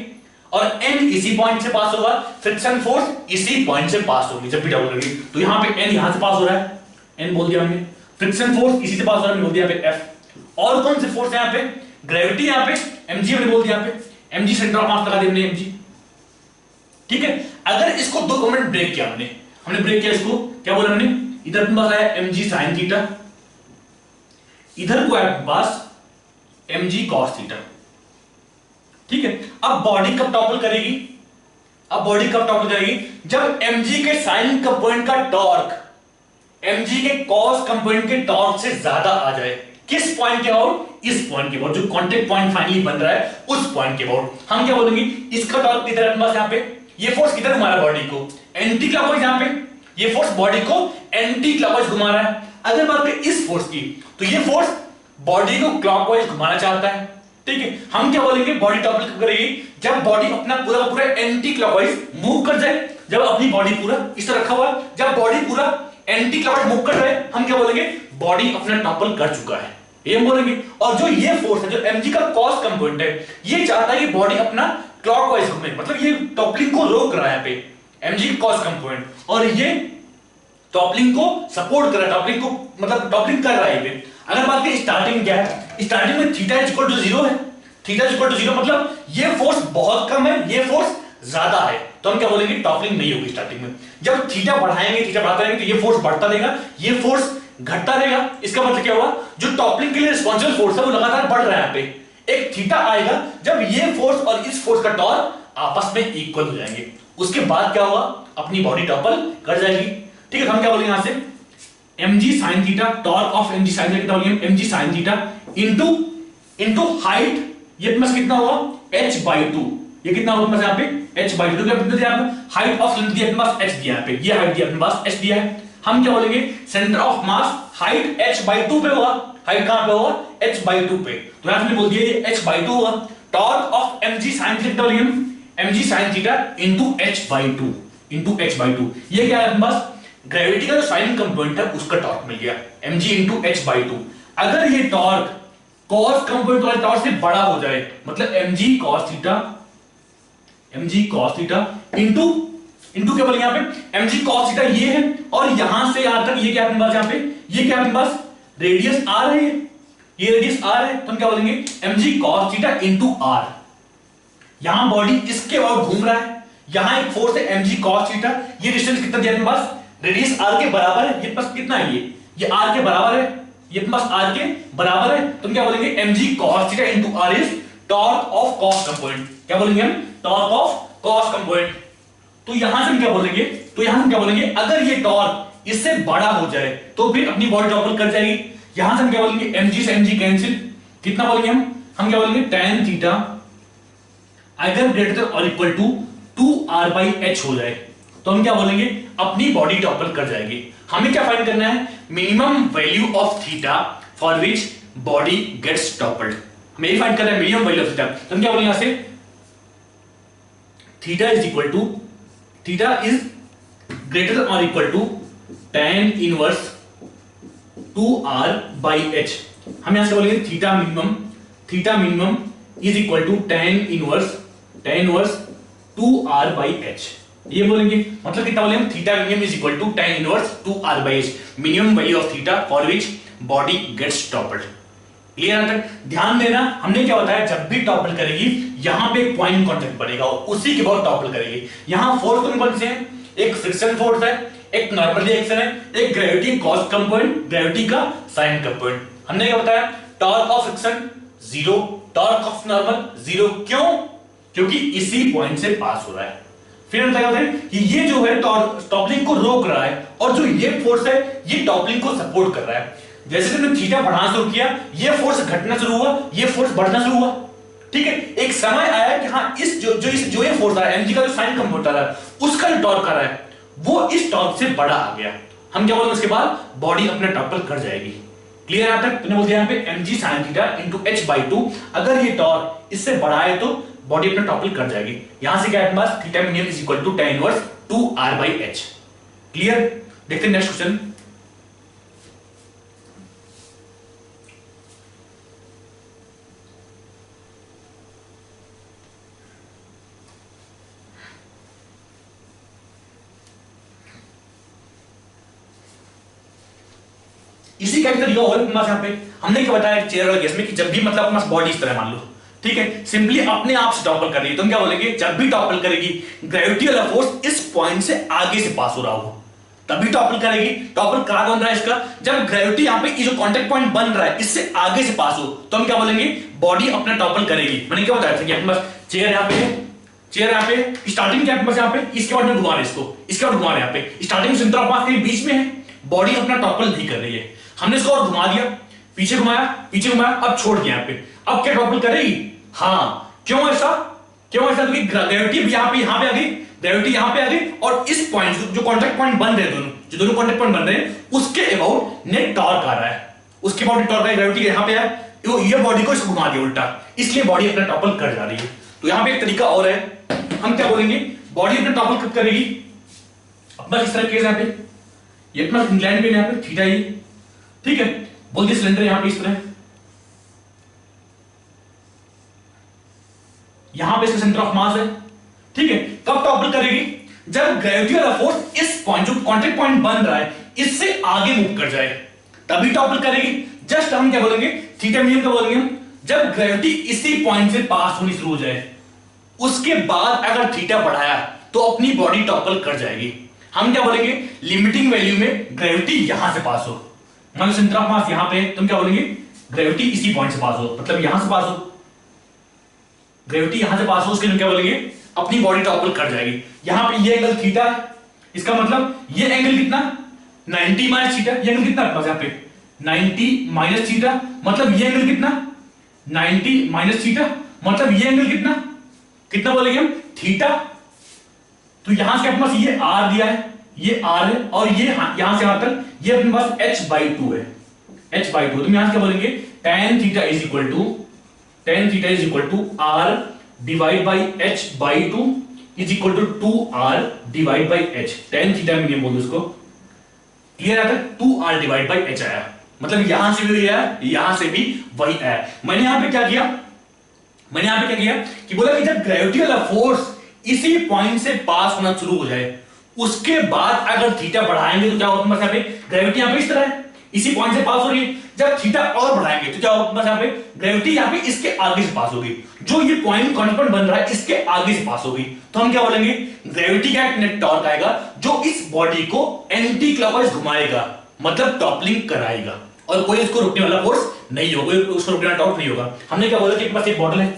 और एन इसी पॉइंट से पास होगा, फ्रिक्शन फोर्स इसी पॉइंट से पास होगी जब भी टॉपल करेगी। तो यहां पे एन यहां से पास हो रहा है, एन बोल दिया हमने, फ्रिक्शन फोर्स इसी से पास हो रहा है, बोल दिया पे एफ। और कौन से फोर्स है यहाँ पे, ग्रेविटी यहाँ पे mg हमने बोल दिया, यहाँ पे mg सेंटर ऑफ मास लगा दिया हमने, mg ठीक है। अगर इसको 2 मोमेंट ब्रेक किया हमने ब्रेक किया इसको, क्या बोला हमने, इधर अपने पास आया mg sin थीटा, इधर को आया अपने पास mg cos थीटा, ठीक है। अब बॉडी कब टॉपल करेगी, जब mg के साइन कंपोनेंट का टॉर्क mg के कॉस कंपोनेंट के टॉर्क से ज्यादा आ जाए। किस पॉइंट के अबाउट, इस पॉइंट के अबाउट, जो कांटेक्ट पॉइंट फाइनली बन रहा है उस पॉइंट के अबाउट। हम क्या बोलेंगे, इसका टॉर्क किधर है बस, यहां पे ये फोर्स किधर घुमा रहा है बॉडी को, एंटी क्लॉकवाइज, यहां पे ये फोर्स बॉडी को एंटी क्लॉकवाइज घुमा रहा है। अगर बात करें इस फोर्स की, तो ये फोर्स बॉडी को क्लॉकवाइज घुमाना चाहता है, ठीक है। हम क्या बोलेंगे, बॉडी टॉपल कब करेगी, जब बॉडी अपना पूरा एंटी क्लॉकवाइज मूव कर जाए, जब अपनी बॉडी पूरा इस तरह रखा हुआ है, जब बॉडी पूरा एंटी क्लॉकवाइज मूव कर रहा है, हम क्या बोलेंगे, बॉडी अपना टॉपल कर चुका है, ये हम बोलेंगे। और जो ये फोर्स है, जो mg का कॉस कंपोनेंट है, ये चाहता है कि बॉडी अपना क्लॉकवाइज घूमे, मतलब ये टॉपलिंग को रोक रहा है यहाँ पे mg कॉस कंपोनेंट, और ये टॉपलिंग को सपोर्ट कर रहा है, टॉपलिंग को मतलब टॉपलिंग कर रहा है ये। अगर बात करें स्टार्टिंग क्या है, स्टार्टिंग में थीटा इज इक्वल टू 0 है, थीटा इज इक्वल टू 0 मतलब ये फोर्स बहुत कम है, ये फोर्स ज्यादा है, तो हम क्या बोलेंगे, टॉपलिंग नहीं होगी स्टार्टिंग में। जब थीटा बढ़ाएंगे, थीटा बढ़ाते रहेंगे, तो ये फोर्स बढ़ता रहेगा, ये फोर्स घटता रहेगा। इसका मतलब क्या हुआ, जो टॉपलिंग के लिए रिस्पॉन्सिबल फोर्स है वो लगातार बढ़ रहा है। यहाँ पे एक थीटा आएगा जब ये फोर्स और इस फोर्स का टॉर्क आपस में इक्वल हो जाएंगे, उसके बाद क्या होगा, अपनी बॉडी टॉपल कर जाएगी, ठीक है। हम क्या बोलेंगे यहां से, mg sin theta, torque of mg sin theta बोलेंगे mg sin theta into height, ये प्लस कितना होगा, h/2, ये कितना होगा यहाँ पे h/2, क्या दिया आपको, हाइट ऑफ लेंथ दिया अपने पास h दिया यहाँ पे, ये हाइट दिया अपने पास h दिया है। हम क्या बोलेंगे, centre of mass height h/2 पे होगा, हाइट कहां पे होगा, h/2 पे, तो यहां हमने बोल दिया ये h/2 होगा। Torque of mg sin theta बोलेंगे mg sin थीटा h/2, ये क्या है अपने पास, ग्रेविटी का जो साइन कंपोनेंट है उसका टॉर्क मिल गया mg h/2। अगर ये टॉर्क कॉस कंपोनेंट वाले टॉर्क से बड़ा हो जाए, मतलब mg cos थीटा इनटू क्या बोलेंगे यहाँ पे, mg cos थीटा ये है, और यहां से यहां तक ये क्या अपने पास, यहाँ पे ये क्या अपने पास, रेडियस r है, ये रेडियस r है, तो हम क्या बोलेंगे mg cos theta into r। यहां बॉडी इसके अबाउट घूम रहा है, यहां एक फोर्स है mg cos थीटा, ये डिस्टेंस कितना दिया अपने पास, रेडियस r के बराबर है, ये पास कितना है, ये r के बराबर है, ये अपने पास r के बराबर है, तो हम क्या बोलेंगे mg cos theta into r is torque of cos component, क्या बोलेंगे हम, टॉर्क ऑफ कॉस कंपोनेंट। तो यहां से हम क्या बोलेंगे, अगर ये टॉर्क इससे बड़ा हो जाए तो फिर अपनी बॉडी टॉपल कर जाएगी। यहां से हम क्या बोलेंगे, mg से mg कैंसिल, कितना बोलेंगे हम क्या बोलेंगे, tan थीटा अगर ग्रेटर देन और इक्वल टू 2r/h हो जाए, तो हम क्या बोलेंगे, अपनी बॉडी टॉपल कर जाएगी। हमें क्या फाइंड करना है, minimum value of theta for which body gets toppled, हमें ये फाइंड करना है मिनिमम वैल्यू ऑफ थीटा। तो हम क्या बोलेंगे, यहां से थीटा इज ग्रेटर देन और equal to tan inverse 2r/h। हम यहां से बोलेंगे theta minimum is equal to tan inverse 2r/h, ये बोलेंगे, मतलब कितना बोलेंगे, theta minimum is equal to tan inverse 2r/h, minimum value of theta for which body gets toppled. Clear है? ध्यान देना, हमने क्या बताया, जब भी टॉपल करेगी यहां पे एक पॉइंट कांटेक्ट बनेगा, उसी के बाद टॉपल करेगी। यहां फोर्स कौन से हैं, एक फ्रिक्शन फोर्स है, एक नॉर्मल रिएक्शन है, एक ग्रेविटी कॉस कंपोनेंट, ग्रेविटी का साइन कंपोनेंट। हमने क्या बताया, torque of friction 0, torque of normal 0, क्यों, क्योंकि इसी पॉइंट से पास हो रहा है। फिर हम क्या कहते हैं कि ये जो है टॉपलिंग को रोक रहा है, और जो ये फोर्स है ये टॉपलिंग को सपोर्ट कर रहा है। जैसे हमने थीटा बढ़ाना शुरू किया, ये फोर्स घटना शुरू हुआ, ये फोर्स बढ़ना शुरू हुआ, ठीक है। एक समय आया कि हाँ, इस जो ये फोर्स आ रहा है, mg का जो साइन कंपोनेंट आ रहा है, उसका जो टॉर्क आ रहा है वो इस टॉर्क से बड़ा आ गया। हम क्या बोलेंगे, उसके बाद बॉडी अपना टॉपल कर जाएगी। क्लियर है? तक तुमने बोल दिया यहाँ पे mg sin theta into h/2, अगर ये टॉर्क इससे बड़ा है तो बॉडी अपना टॉपल कर जाएगी। यहां से क्या है, theta minimum is equal to tan inverse 2r/h। Clear? देखते हैं नेक्स्ट क्वेश्चन। इसी का दिया हुआ है यहां पे। हमने क्या बताया चेयर वाला केस में कि जब भी मतलब अपने पास बॉडी इस तरह मान लो, ठीक है, सिंपली अपने आप से टॉपल कर रही है। तो हम क्या बोलेंगे, जब भी टॉपल करेगी ग्रेविटी वाला फोर्स इस पॉइंट से आगे से पास हो रहा हो तभी टॉपल करेगी। टॉपल कहां बन रहा है इसका, जब ग्रेविटी यहां पे ये जो कांटेक्ट पॉइंट बन रहा है इससे आगे से पास हो तो हम क्या बोलेंगे, बॉडी अपना टॉपल करेगी। मैंने क्या बताया था कि अपने पास चेयर यहां पे है, चेयर यहां पे, स्टार्टिंग क्या यहां पे, इसके बाद में घुमा रहे इसको, इसके बाद घुमा रहे यहां पे, स्टार्टिंग सेंटर ऑफ मास के बीच में है, बॉडी अपना टॉपल नहीं कर रही है। हमने इसको और घुमा दिया, पीछे घुमाया, पीछे घुमाया, अब छोड़ दिया यहां पे, अब क्या टॉपल करेगी। हाँ, क्यों ऐसा, क्यों ऐसा, क्योंकि ग्रेविटी भी यहां पे आ गई, ग्रेविटी यहां पे आ गई और इस पॉइंट जो कांटेक्ट पॉइंट बन रहे हैं दोनों, जो दोनों कांटेक्ट पॉइंट बन रहे हैं उसके अबाउट नेट टॉर्क आ रहा है, उसके अबाउट टॉर्क है, ग्रेविटी यहां पे है, तो ये बॉडी को इसको घुमा दिया उल्टा, इसलिए बॉडी अपना टॉपल कर जा रही है। तो यहां पे एक तरीका और है, हम क्या बोलेंगे, बॉडी अपना टॉपल कब करेगी, अपना इस तरह केस यहां पे, ये अपना इंक्लाइन पे यहां पे थीटा, ये ठीक है, बोल दिया सिलेंडर यहां पे इस तरह, यहां पे इसका सेंटर ऑफ मास है, ठीक है। कब टॉपल करेगी, जब ग्रेविटी वाला फोर्स इस पॉइंट जो कांटेक्ट पॉइंट बन रहा है इससे आगे मूव कर जाए तभी टॉपल करेगी। जस्ट हम क्या बोलेंगे, थीटा मीडियम का बोलेंगे हम, जब ग्रेविटी इसी पॉइंट से पास होनी शुरू हो जाए उसके बाद अगर थीटा बढ़ाया तो अपनी बॉडी टॉपल कर जाएगी। हम क्या बोलेंगे, लिमिटिंग वैल्यू में ग्रेविटी यहां से पास हो, मान लो सेंटर ऑफ मास यहां पे, तुम क्या बोलेंगे, ग्रेविटी इसी पॉइंट से पास हो, मतलब यहां से पास हो, ग्रेविटी यहां से पास हो, उसके लिए क्या बोलेंगे, अपनी बॉडी टॉपल कर जाएगी। यहां पे ये एंगल थीटा है, इसका मतलब ये एंगल कितना, 90 माइनस थीटा, ये एंगल कितना यहां पे 90 माइनस थीटा, मतलब ये एंगल कितना 90 माइनस थीटा, मतलब ये एंगल कितना, कितना बोलेंगे हम, थीटा। तो यहां से अपने पास ये आर दिया है, ये आर है, और ये यहां से यहां तक ये अपने पास h/2 है, h/2। तो यहां से क्या बोलेंगे, tan theta is equal to r divide by h/2 is equal to 2r divide by h। tan theta में बोल दो इसको, क्लियर आता है, 2r डिवाइड बाई h आया, मतलब यहां से भी वही आया, यहां से भी वही आया। मैंने यहां पे क्या किया, मैंने यहां पे क्या किया कि बोला कि जब ग्रेविटी वाला फोर्स इसी पॉइंट से पास होना शुरू हो जाए उसके बाद अगर थीटा बढ़ाएंगे तो क्या होगा, मतलब यहां पे ग्रेविटी यहां पे इस तरह है, इसी पॉइंट से पास हो रही है, जब थीटा और बढ़ाएंगे तो क्या होगा, बस यहां पे ग्रेविटी यहां पे इसके आगे से पास होगी, जो ये पॉइंट कांस्टेंट बन रहा है इसके आगे से पास होगी। तो हम क्या बोलेंगे, ग्रेविटी का एक नेट टॉर्क आएगा जो इस बॉडी को एंटी क्लॉकवाइज घुमाएगा, मतलब टॉपलिंग कराएगा, और कोई इसको रोकने वाला फोर्स नहीं होगा, उसको रोकने वाला टॉर्क नहीं होगा। हमने क्या बोला कि पास एक बॉटल है,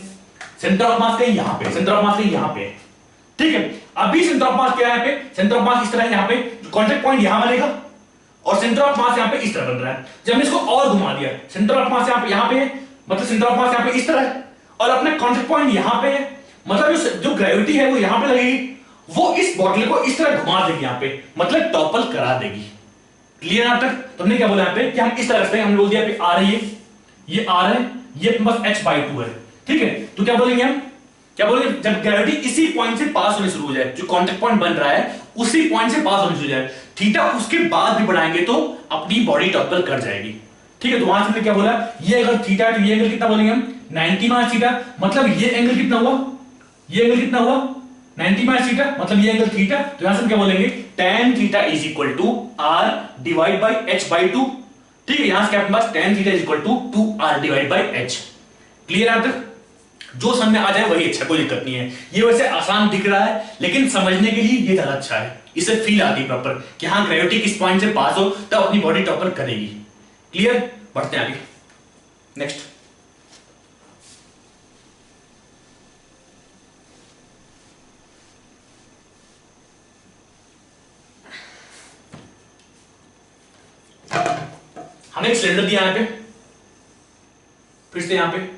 सेंटर ऑफ मास कहीं यहां पे, सेंटर ऑफ मास कहीं यहां पे, ठीक है। अभी सेंटर ऑफ मास क्या है, पे सेंटर ऑफ मास इस तरह है, यहां पे कांटेक्ट पॉइंट यहां बनेगा और सेंटर ऑफ मास यहां पे इस तरह बन रहा है। जब इसको और घुमा दिया, सेंटर ऑफ मास यहां पे है, मतलब सेंटर ऑफ मास यहां पे इस तरह है और अपना कांटेक्ट पॉइंट यहां पे है, मतलब जो ग्रेविटी है वो यहां पे लगेगी, वो इस बॉटल को इस तरह घुमा देगी यहां पे, मतलब टॉपल करा देगी। क्लियर यहां तक। तुमने क्या बोला यहां पे कि हम इस तरह से, हमने बोल दिया पे आ रही है, ये आ रहा है, ये बस h/2 है, ठीक है। तो क्या बोलेंगे हम, क्या बोलेंगे, जब ग्रेविटी इसी पॉइंट से पास होने शुरू हो जाए, जो कांटेक्ट पॉइंट बन रहा है उसी पॉइंट से पास होने शुरू हो जाए, थीटा उसके बाद भी बढ़ाएंगे तो अपनी बॉडी टॉपल कर जाएगी, ठीक है। तो वहां से क्या बोला, ये अगर थीटा है तो ये एंगल कितना बोलेंगे हम, 90 माइनस थीटा, मतलब ये एंगल कितना हुआ, ये एंगल कितना हुआ 90 माइनस थीटा, मतलब ये एंगल थीटा। तो यहां से क्या बोलेंगे, tan theta is equal to r divide by h/2, ठीक है। यहां से अपने पास tan theta is equal to 2r divide by h। Clear है तक, जो समझ आ जाए वही अच्छा, कोई दिक्कत नहीं है। ये वैसे आसान दिख रहा है लेकिन समझने के लिए ये ज्यादा अच्छा है, इसे फील आती है प्रॉपर कि हाँ ग्रेविटी किस पॉइंट से पास हो तब अपनी बॉडी टॉपल करेगी। क्लियर, बढ़ते हैं आगे, नेक्स्ट। हमें एक सिलेंडर दिया यहां पे, फिर से यहां पे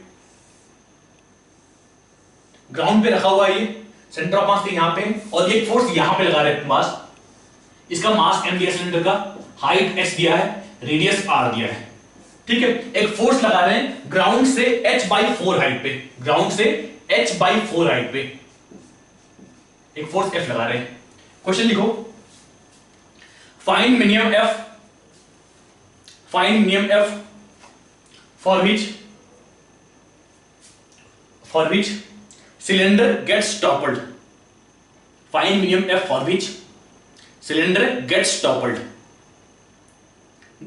ग्राउंड पे रखा हुआ है, ये सेंटर ऑफ मास यहां पे, और एक फोर्स यहां पे लगा रहे हैं मास, इसका मास m दिया सिलेंडर का, हाइट h दिया है, रेडियस r दिया है, ठीक है। एक फोर्स लगा रहे हैं ग्राउंड से h/4 हाइट पे, ग्राउंड से h/4 हाइट पे एक फोर्स F लगा रहे हैं। क्वेश्चन लिखो, find minimum F, find minimum F for which cylinder gets toppled, find minimum F for which cylinder gets toppled।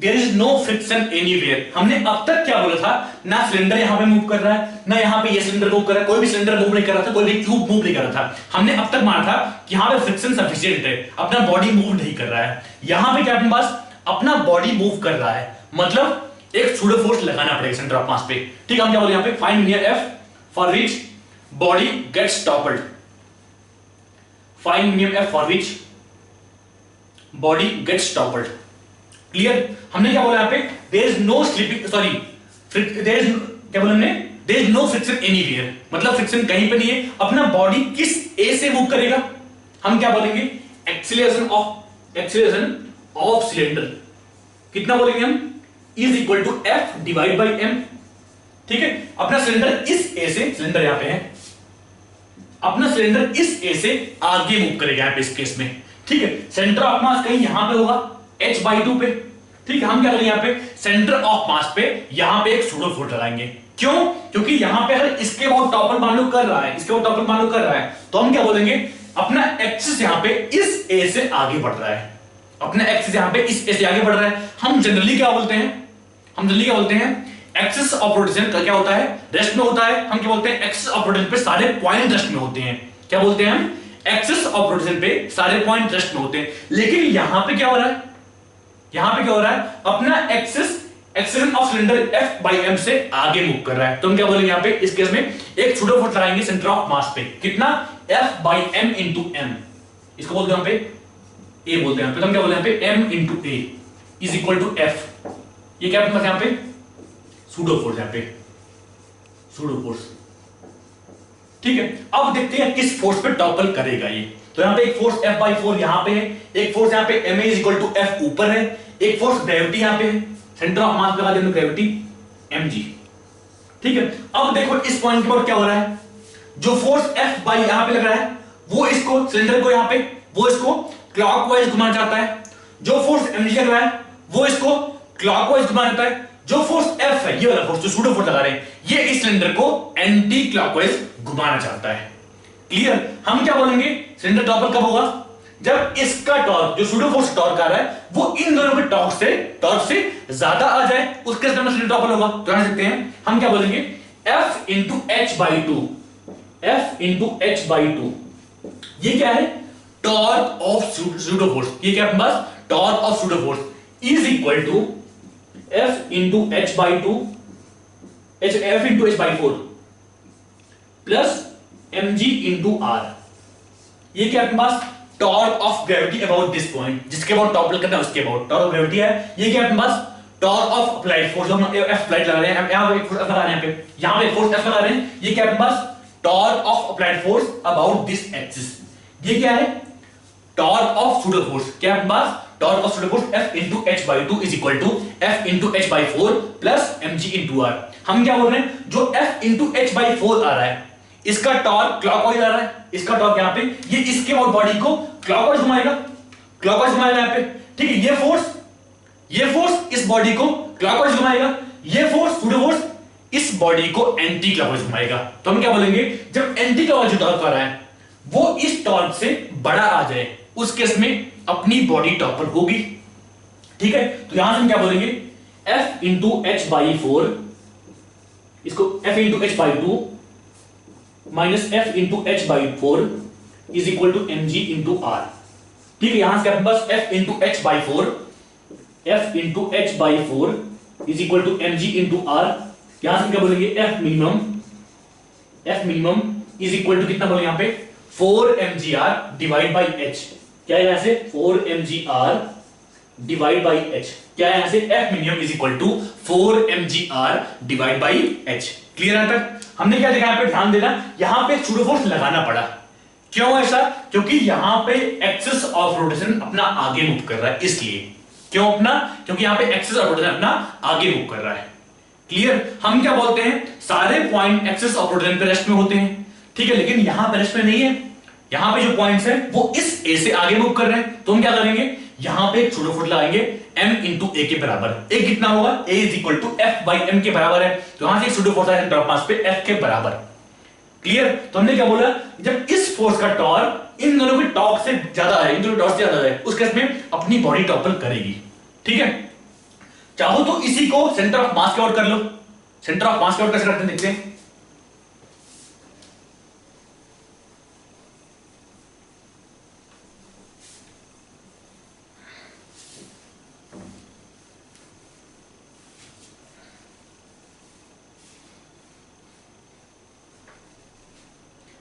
There is no friction anywhere. हमने अब तक क्या बोला था, ना सिलेंडर यहां पे मूव कर रहा है, ना यहां पे ये सिलेंडर मूव कर रहा है, कोई भी सिलेंडर मूव नहीं कर रहा था, कोई भी क्यूब मूव नहीं कर रहा था। हमने अब तक माना था कि यहां पे फ्रिक्शन सफिशिएंट है, अपना बॉडी मूव नहीं कर रहा है। यहां पे क्या अपने पास अपना बॉडी मूव कर रहा है, मतलब एक सूडो फोर्स लगाना पड़ेगा सेंटर ऑफ मास पे। ठीक है, हम क्या बोले यहां पे, find near F for which body gets toppled. Find near F for which body gets toppled. Clear? हमने क्या बोला यहां पे, there is no slipping, sorry there is, क्या बोला हमने, there is no friction anywhere, मतलब फ्रिक्शन कहीं पे नहीं है। अपना बॉडी किस ए से मूव करेगा, हम क्या बोलेंगे, एक्सीलरेशन ऑफ सिलेंडर कितना बोलेंगे हम, is equal to F divide by M. ठीक है, अपना सिलेंडर इस ए से, सिलेंडर यहां पे है, अपना सिलेंडर इस ए से आगे मूव करेगा यहां पे इस केस में। ठीक है, सेंटर ऑफ मास कहीं यहां पे होगा h/2 पे। ठीक है, हम क्या करेंगे यहां पे, सेंटर ऑफ मास पे यहां पे एक सूडो फोर्स लगाएंगे। क्यों? क्योंकि यहां पे अगर इसके बहुत टॉपल मान लो कर रहा है, इसके बहुत टॉपल मान लो कर रहा है, तो हम क्या बोलेंगे, अपना एक्सिस यहां पे इस ए से आगे बढ़ रहा है, अपना एक्सिस यहां पे इस ए से आगे बढ़ रहा है। हम जनरली क्या बोलते हैं, एक्सिस ऑफ रोटेशन का क्या होता है, रेस्ट में होता है। हम क्या बोलते हैं, एक्सिस ऑफ रोटेशन पे सारे पॉइंट रेस्ट में होते हैं। क्या बोलते हैं हम, एक्सिस ऑफ रोटेशन पे सारे पॉइंट रेस्ट में होते हैं। लेकिन यहां पे क्या हो रहा है, अपना axis acceleration of cylinder F by m से आगे मूव कर रहा है। तो हम क्या बोलेंगे यहां पे, इस केस में एक सूडो फोर्स लगाएंगे सेंटर ऑफ मास पे, कितना, F by m into m, इसको बोलते हैं यहां पे A बोलते हैं। तो हम क्या बोलते हैं यहां पे, m into A is equal to F। ये क्या अपने यहां पे सूडो फोर्स, यहां पे सूडो फोर्स। ठीक है, अब देखते हैं किस फोर्स पे टॉपल करेगा ये। तो यहां पे एक फोर्स F/4 यहां पे है, एक फोर्स यहां पे ma is equal to F ऊपर है, एक फोर्स ग्रेविटी यहां पे है, सेंटर ऑफ मास लगा देंगे ग्रेविटी mg। ठीक है, अब देखो इस पॉइंट के ऊपर क्या हो रहा है, जो फोर्स F बाई यहां पे लग रहा है वो इसको, सिलेंडर को यहां पे, वो इसको क्लॉकवाइज घुमाना चाहता है। जो फोर्स mg लग रहा है वो इसको क्लॉकवाइज घुमाना चाहता है। जो फोर्स F है, ये वाला फोर्स जो सूडो फोर्स लगा रहे हैं, ये इस सिलेंडर को एंटी क्लॉकवाइज घुमाना चाहता है। क्लियर? हम क्या बोलेंगे, सिलेंडर टॉपल कब होगा, जब इसका टॉर्क, जो सूडो फोर्स टॉर्क आ रहा है, वो इन दोनों के टॉर्क से ज्यादा आ जाए, उसके समय सिलेंडर टॉपल होगा। तो जान सकते हैं हम क्या बोलेंगे, F into h/2, F into h/2, ये क्या है, टॉर्क ऑफ सूडो फोर्स। ये क्या है अपने पास, torque of pseudo force is equal to F into h/2, F into h/4 plus mg into r। ये क्या अपने पास, torque of gravity about this point, जिसके अबाउट टॉपल करना है उसके अबाउट टॉर्क ऑफ ग्रेविटी है। ये क्या अपने पास, टॉर्क ऑफ अप्लाइड फोर्स, हम F अप्लाइड लगा रहे हैं, यहां पे एक फोर्स लगा रहे हैं, यहां पे एक फोर्स F लगा रहे हैं। ये क्या अपने पास, torque of applied force about this axis. ये क्या है, टॉर्क ऑफ सूडो फोर्स। क्या अपने पास, torque of pseudo force F into h/2 is equal to F into h/4 plus mg into r। हम क्या बोल रहे हैं, जो F into h/4 आ रहा है, इसका टॉर्क क्लॉकवाइज आ रहा है, इसका टॉर्क यहां पे, ये इसके और बॉडी को क्लॉकवाइज घुमाएगा, यहां पे। ठीक है, ये फोर्स इस बॉडी को क्लॉकवाइज घुमाएगा, ये फोर्स सूडो फोर्स इस बॉडी को एंटी क्लॉकवाइज घुमाएगा। तो हम क्या बोलेंगे, जब एंटी क्लॉकवाइज टॉर्क आ रहा है वो इस टॉर्क से बड़ा आ जाए, उस केस में अपनी बॉडी टॉपल होगी। ठीक है, तो यहां से हम क्या बोलेंगे, F into h/4, इसको F into h/2 minus F into h/4 is equal to mg into r। ठीक है, यहां से अपने पास F into h/4 is equal to mg into r। यहां से क्या बोलेंगे, F minimum is equal to कितना बोले यहां पे, 4 mgr डिवाइड बाई h। क्या है यहां से, 4 mgr डिवाइड बाई h। क्या है यहां से, F minimum is equal to 4 mgr divide by h। Clear है तक? हमने क्या देखा, यहां पे ध्यान देना, यहां पे सूडो फोर्स लगाना पड़ा। क्यों ऐसा, क्योंकि यहां पे एक्सिस ऑफ रोटेशन अपना आगे मूव कर रहा है, इसलिए। क्यों अपना, क्योंकि यहां पे एक्सिस ऑफ रोटेशन अपना आगे मूव कर रहा है। क्लियर? हम क्या बोलते हैं, सारे पॉइंट एक्सिस ऑफ रोटेशन पे रेस्ट में होते हैं। ठीक है, लेकिन यहां पे रेस्ट में नहीं है, यहां पे जो पॉइंट्स हैं वो इस ए से आगे मूव कर रहे हैं। तो हम क्या करेंगे, यहां पे एक सूडो फोर्स लगाएंगे m into a के बराबर। a कितना होगा, a is equal to f by m के बराबर है। तो यहां से एक सूडो फोर्स आया सेंटर ऑफ मास पे f के बराबर। क्लियर? तो हमने क्या बोला, जब इस फोर्स का टॉर्क इन दोनों के टॉर्क से ज्यादा है, इन दोनों टॉर्क से ज्यादा है, उस केस में अपनी बॉडी टॉपल करेगी। ठीक है, चाहो तो इसी को सेंटर ऑफ मास के ओर कर लो। सेंटर ऑफ मास के ओर कैसे करते हैं देखते हैं।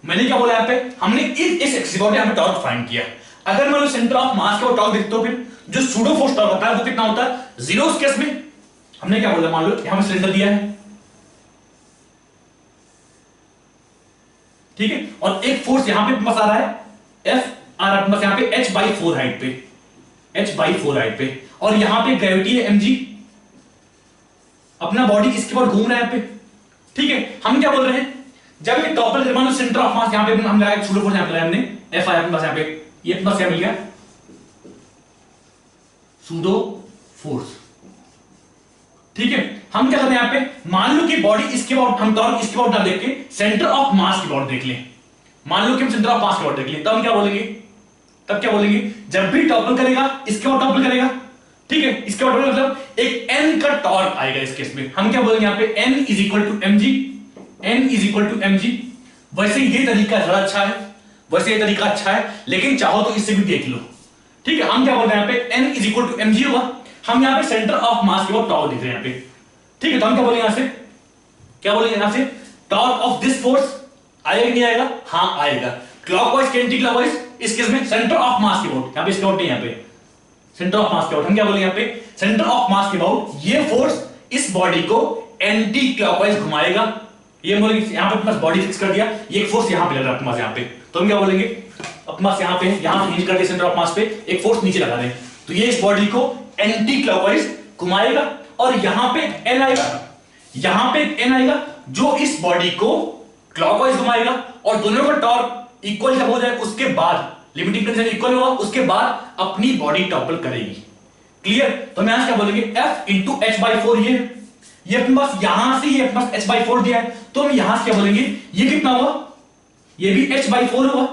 मैंने क्या बोला यहां पे, हमने इस एक्सिस पर यहां पे टॉर्क फाइंड किया। अगर मान लो सेंटर ऑफ मास के ओर टॉर्क देखते हो, फिर जो सूडो फोर्स टॉर्क होता है वो कितना होता है, 0 उस केस में। हमने क्या बोला, मान लो यहां पे सिलेंडर दिया है, ठीक है, और एक फोर्स यहां पे बस आ रहा है एफ आर बस यहां पे h/4 हाइट पे, h/4 हाइट पे, और यहां पे ग्रेविटी है mg, अपना बॉडी इसके ऊपर घूम रहा है यहां पे, ठीक है। हम क्या बोल रहे हैं, जब ये टॉपर मान लो सेंटर ऑफ मास यहां पे हम लगाया सूडो फोर्स, यहां पे लगाया हमने एफ आर बस यहां पे, ये बस क्या मिल गया, सूडो फोर्स, ठीक है। हम क्या करते हैं यहां पे, मान लो कि बॉडी इसके अबाउट, हम टॉर्क इसके अबाउट ना देख के सेंटर ऑफ मास के अबाउट देख लें। मान लो कि हम सेंटर ऑफ मास के अबाउट देख लें, तब हम क्या बोलेंगे, तब क्या बोलेंगे, जब भी टॉपल करेगा इसके अबाउट टॉपल करेगा, ठीक है, इसके अबाउट मतलब एक n का टॉर्क आएगा इस केस में। हम क्या बोलेंगे यहां पे, n = mg, n = mg। वैसे ये तरीका ज्यादा अच्छा है, वैसे ये तरीका अच्छा है, लेकिन चाहो तो इससे भी देख लो, ठीक है। हम क्या बोल रहे हैं यहां पे, n = mg होगा। हम यहां पे सेंटर ऑफ मास के अबाउट टॉर्क देख रहे हैं यहां पे, ठीक है। तो हम क्या बोलेंगे यहां से, क्या बोलेंगे यहां से, टॉर्क ऑफ दिस फोर्स आएगा कि नहीं आएगा, हां आएगा, क्लॉकवाइज एंटी क्लॉकवाइज, इस केस में सेंटर ऑफ मास के अबाउट, यहां पे इसके अबाउट नहीं, यहां पे सेंटर ऑफ मास के अबाउट। हम क्या बोलेंगे यहां पे, सेंटर ऑफ मास के अबाउट ये फोर्स इस बॉडी को एंटी क्लॉकवाइज घुमाएगा। ये बोलेंगे यहां पे बस बॉडी फिक्स कर दिया, ये एक फोर्स यहां पे लग रहा है अपने पास यहां पे, तो हम क्या बोलेंगे, अपने पास यहां पे हिंज कर दिया सेंटर ऑफ मास पे, एक फोर्स नीचे लगा दें, तो ये इस बॉडी को एंटी क्लॉकवाइज घुमाएगा, और यहां पे n आएगा, यहां पे n आएगा जो इस बॉडी को क्लॉकवाइज घुमाएगा, और दोनों का टॉर्क इक्वल जब हो जाए उसके बाद, लिमिटिंग कंडीशन इक्वल होगा, उसके बाद अपनी बॉडी टॉपल करेगी। क्लियर? तो मैं क्या बोलेंगे, F × h/4, ये अपने पास यहां से ये अपने पास h/4 दिया है, तो हम यहां से क्या बोलेंगे, ये कितना हुआ, ये भी h/4 होगा,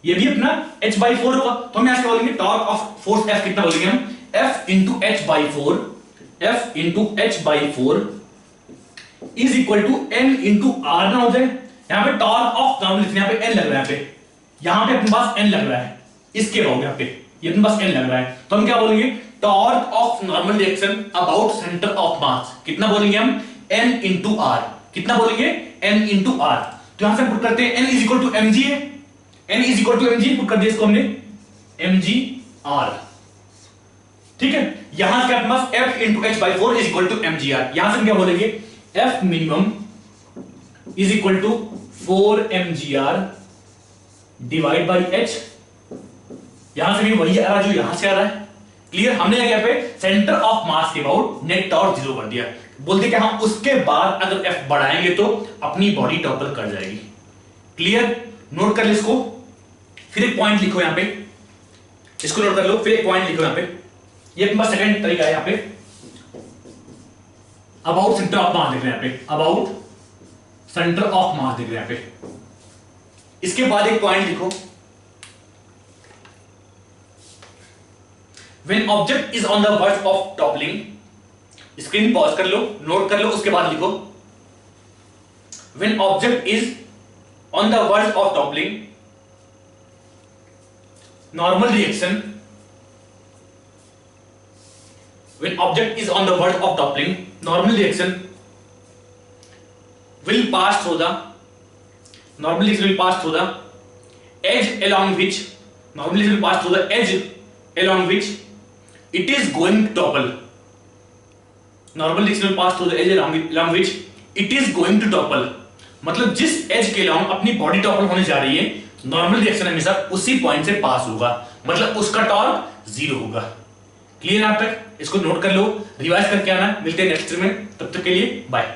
ये भी अपना h/4 होगा, तो हम यहां से क्या बोलेंगे, टॉर्क ऑफ फोर्स F कितना बोलेंगे हम, F × h/4, F × h/4 is equal to n × r ना हो जाए। यहां पे टॉर्क ऑफ नॉर्मल, यहां पे n लग रहा है, यहां पे अपने पास n लग रहा है, इसके अबाउट यहां पे ये अपने पास n लग रहा है, तो हम क्या बोलेंगे, torque of normal reaction about centre of मास कितना बोलेंगे हम, n × r, कितना बोलेंगे, n × r। तो यहां से पुट करते हैं, n = mg है, n = mg पुट कर दिया इसको हमने, mgr, ठीक है। यहां से अपने पास F × h/4 is equal to mgr, यहां से हम क्या बोलेंगे, F minimum is equal to 4 mgr divide by h, यहां से भी वही आ रहा जो यहां से आ रहा है। क्लियर? हमने क्या पे सेंटर ऑफ मास के अबाउट नेट टॉर्क 0 कर दिया, बोलते कि हम उसके बाद अगर F बढ़ाएंगे तो अपनी बॉडी टॉपल कर जाएगी। क्लियर? नोट कर लो इसको, फिर एक पॉइंट लिखो यहां पे, इसको नोट कर लो, फिर एक पॉइंट लिखो यहां पे, ये अपना सेकंड तरीका है, यहां पे अबाउट सेंटर ऑफ मास देख रहे हैं, यहां पे अबाउट सेंटर ऑफ मास देख रहे हैं यहां पे। इसके बाद एक पॉइंट लिखो, when object is on the verge of toppling, screen pause कर लो, नोट कर लो, उसके बाद लिखो, when object is on the verge of toppling, normal reaction, when object is on the verge of toppling, normal reaction will pass through the, normal reaction will pass through the edge along which, normal reaction will pass through the edge along which it is going to topple, normal reaction will pass through the edge along which it is going to topple, मतलब जिस as के along अपनी body topple होने जा रही है, normal reaction हमेशा उसी पॉइंट से पास होगा, मतलब उसका टॉर्क 0 होगा। क्लियर? यहां तक इसको नोट कर लो, रिवाइज करके आना, मिलते हैं नेक्स्ट में, तब तक के लिए बाय।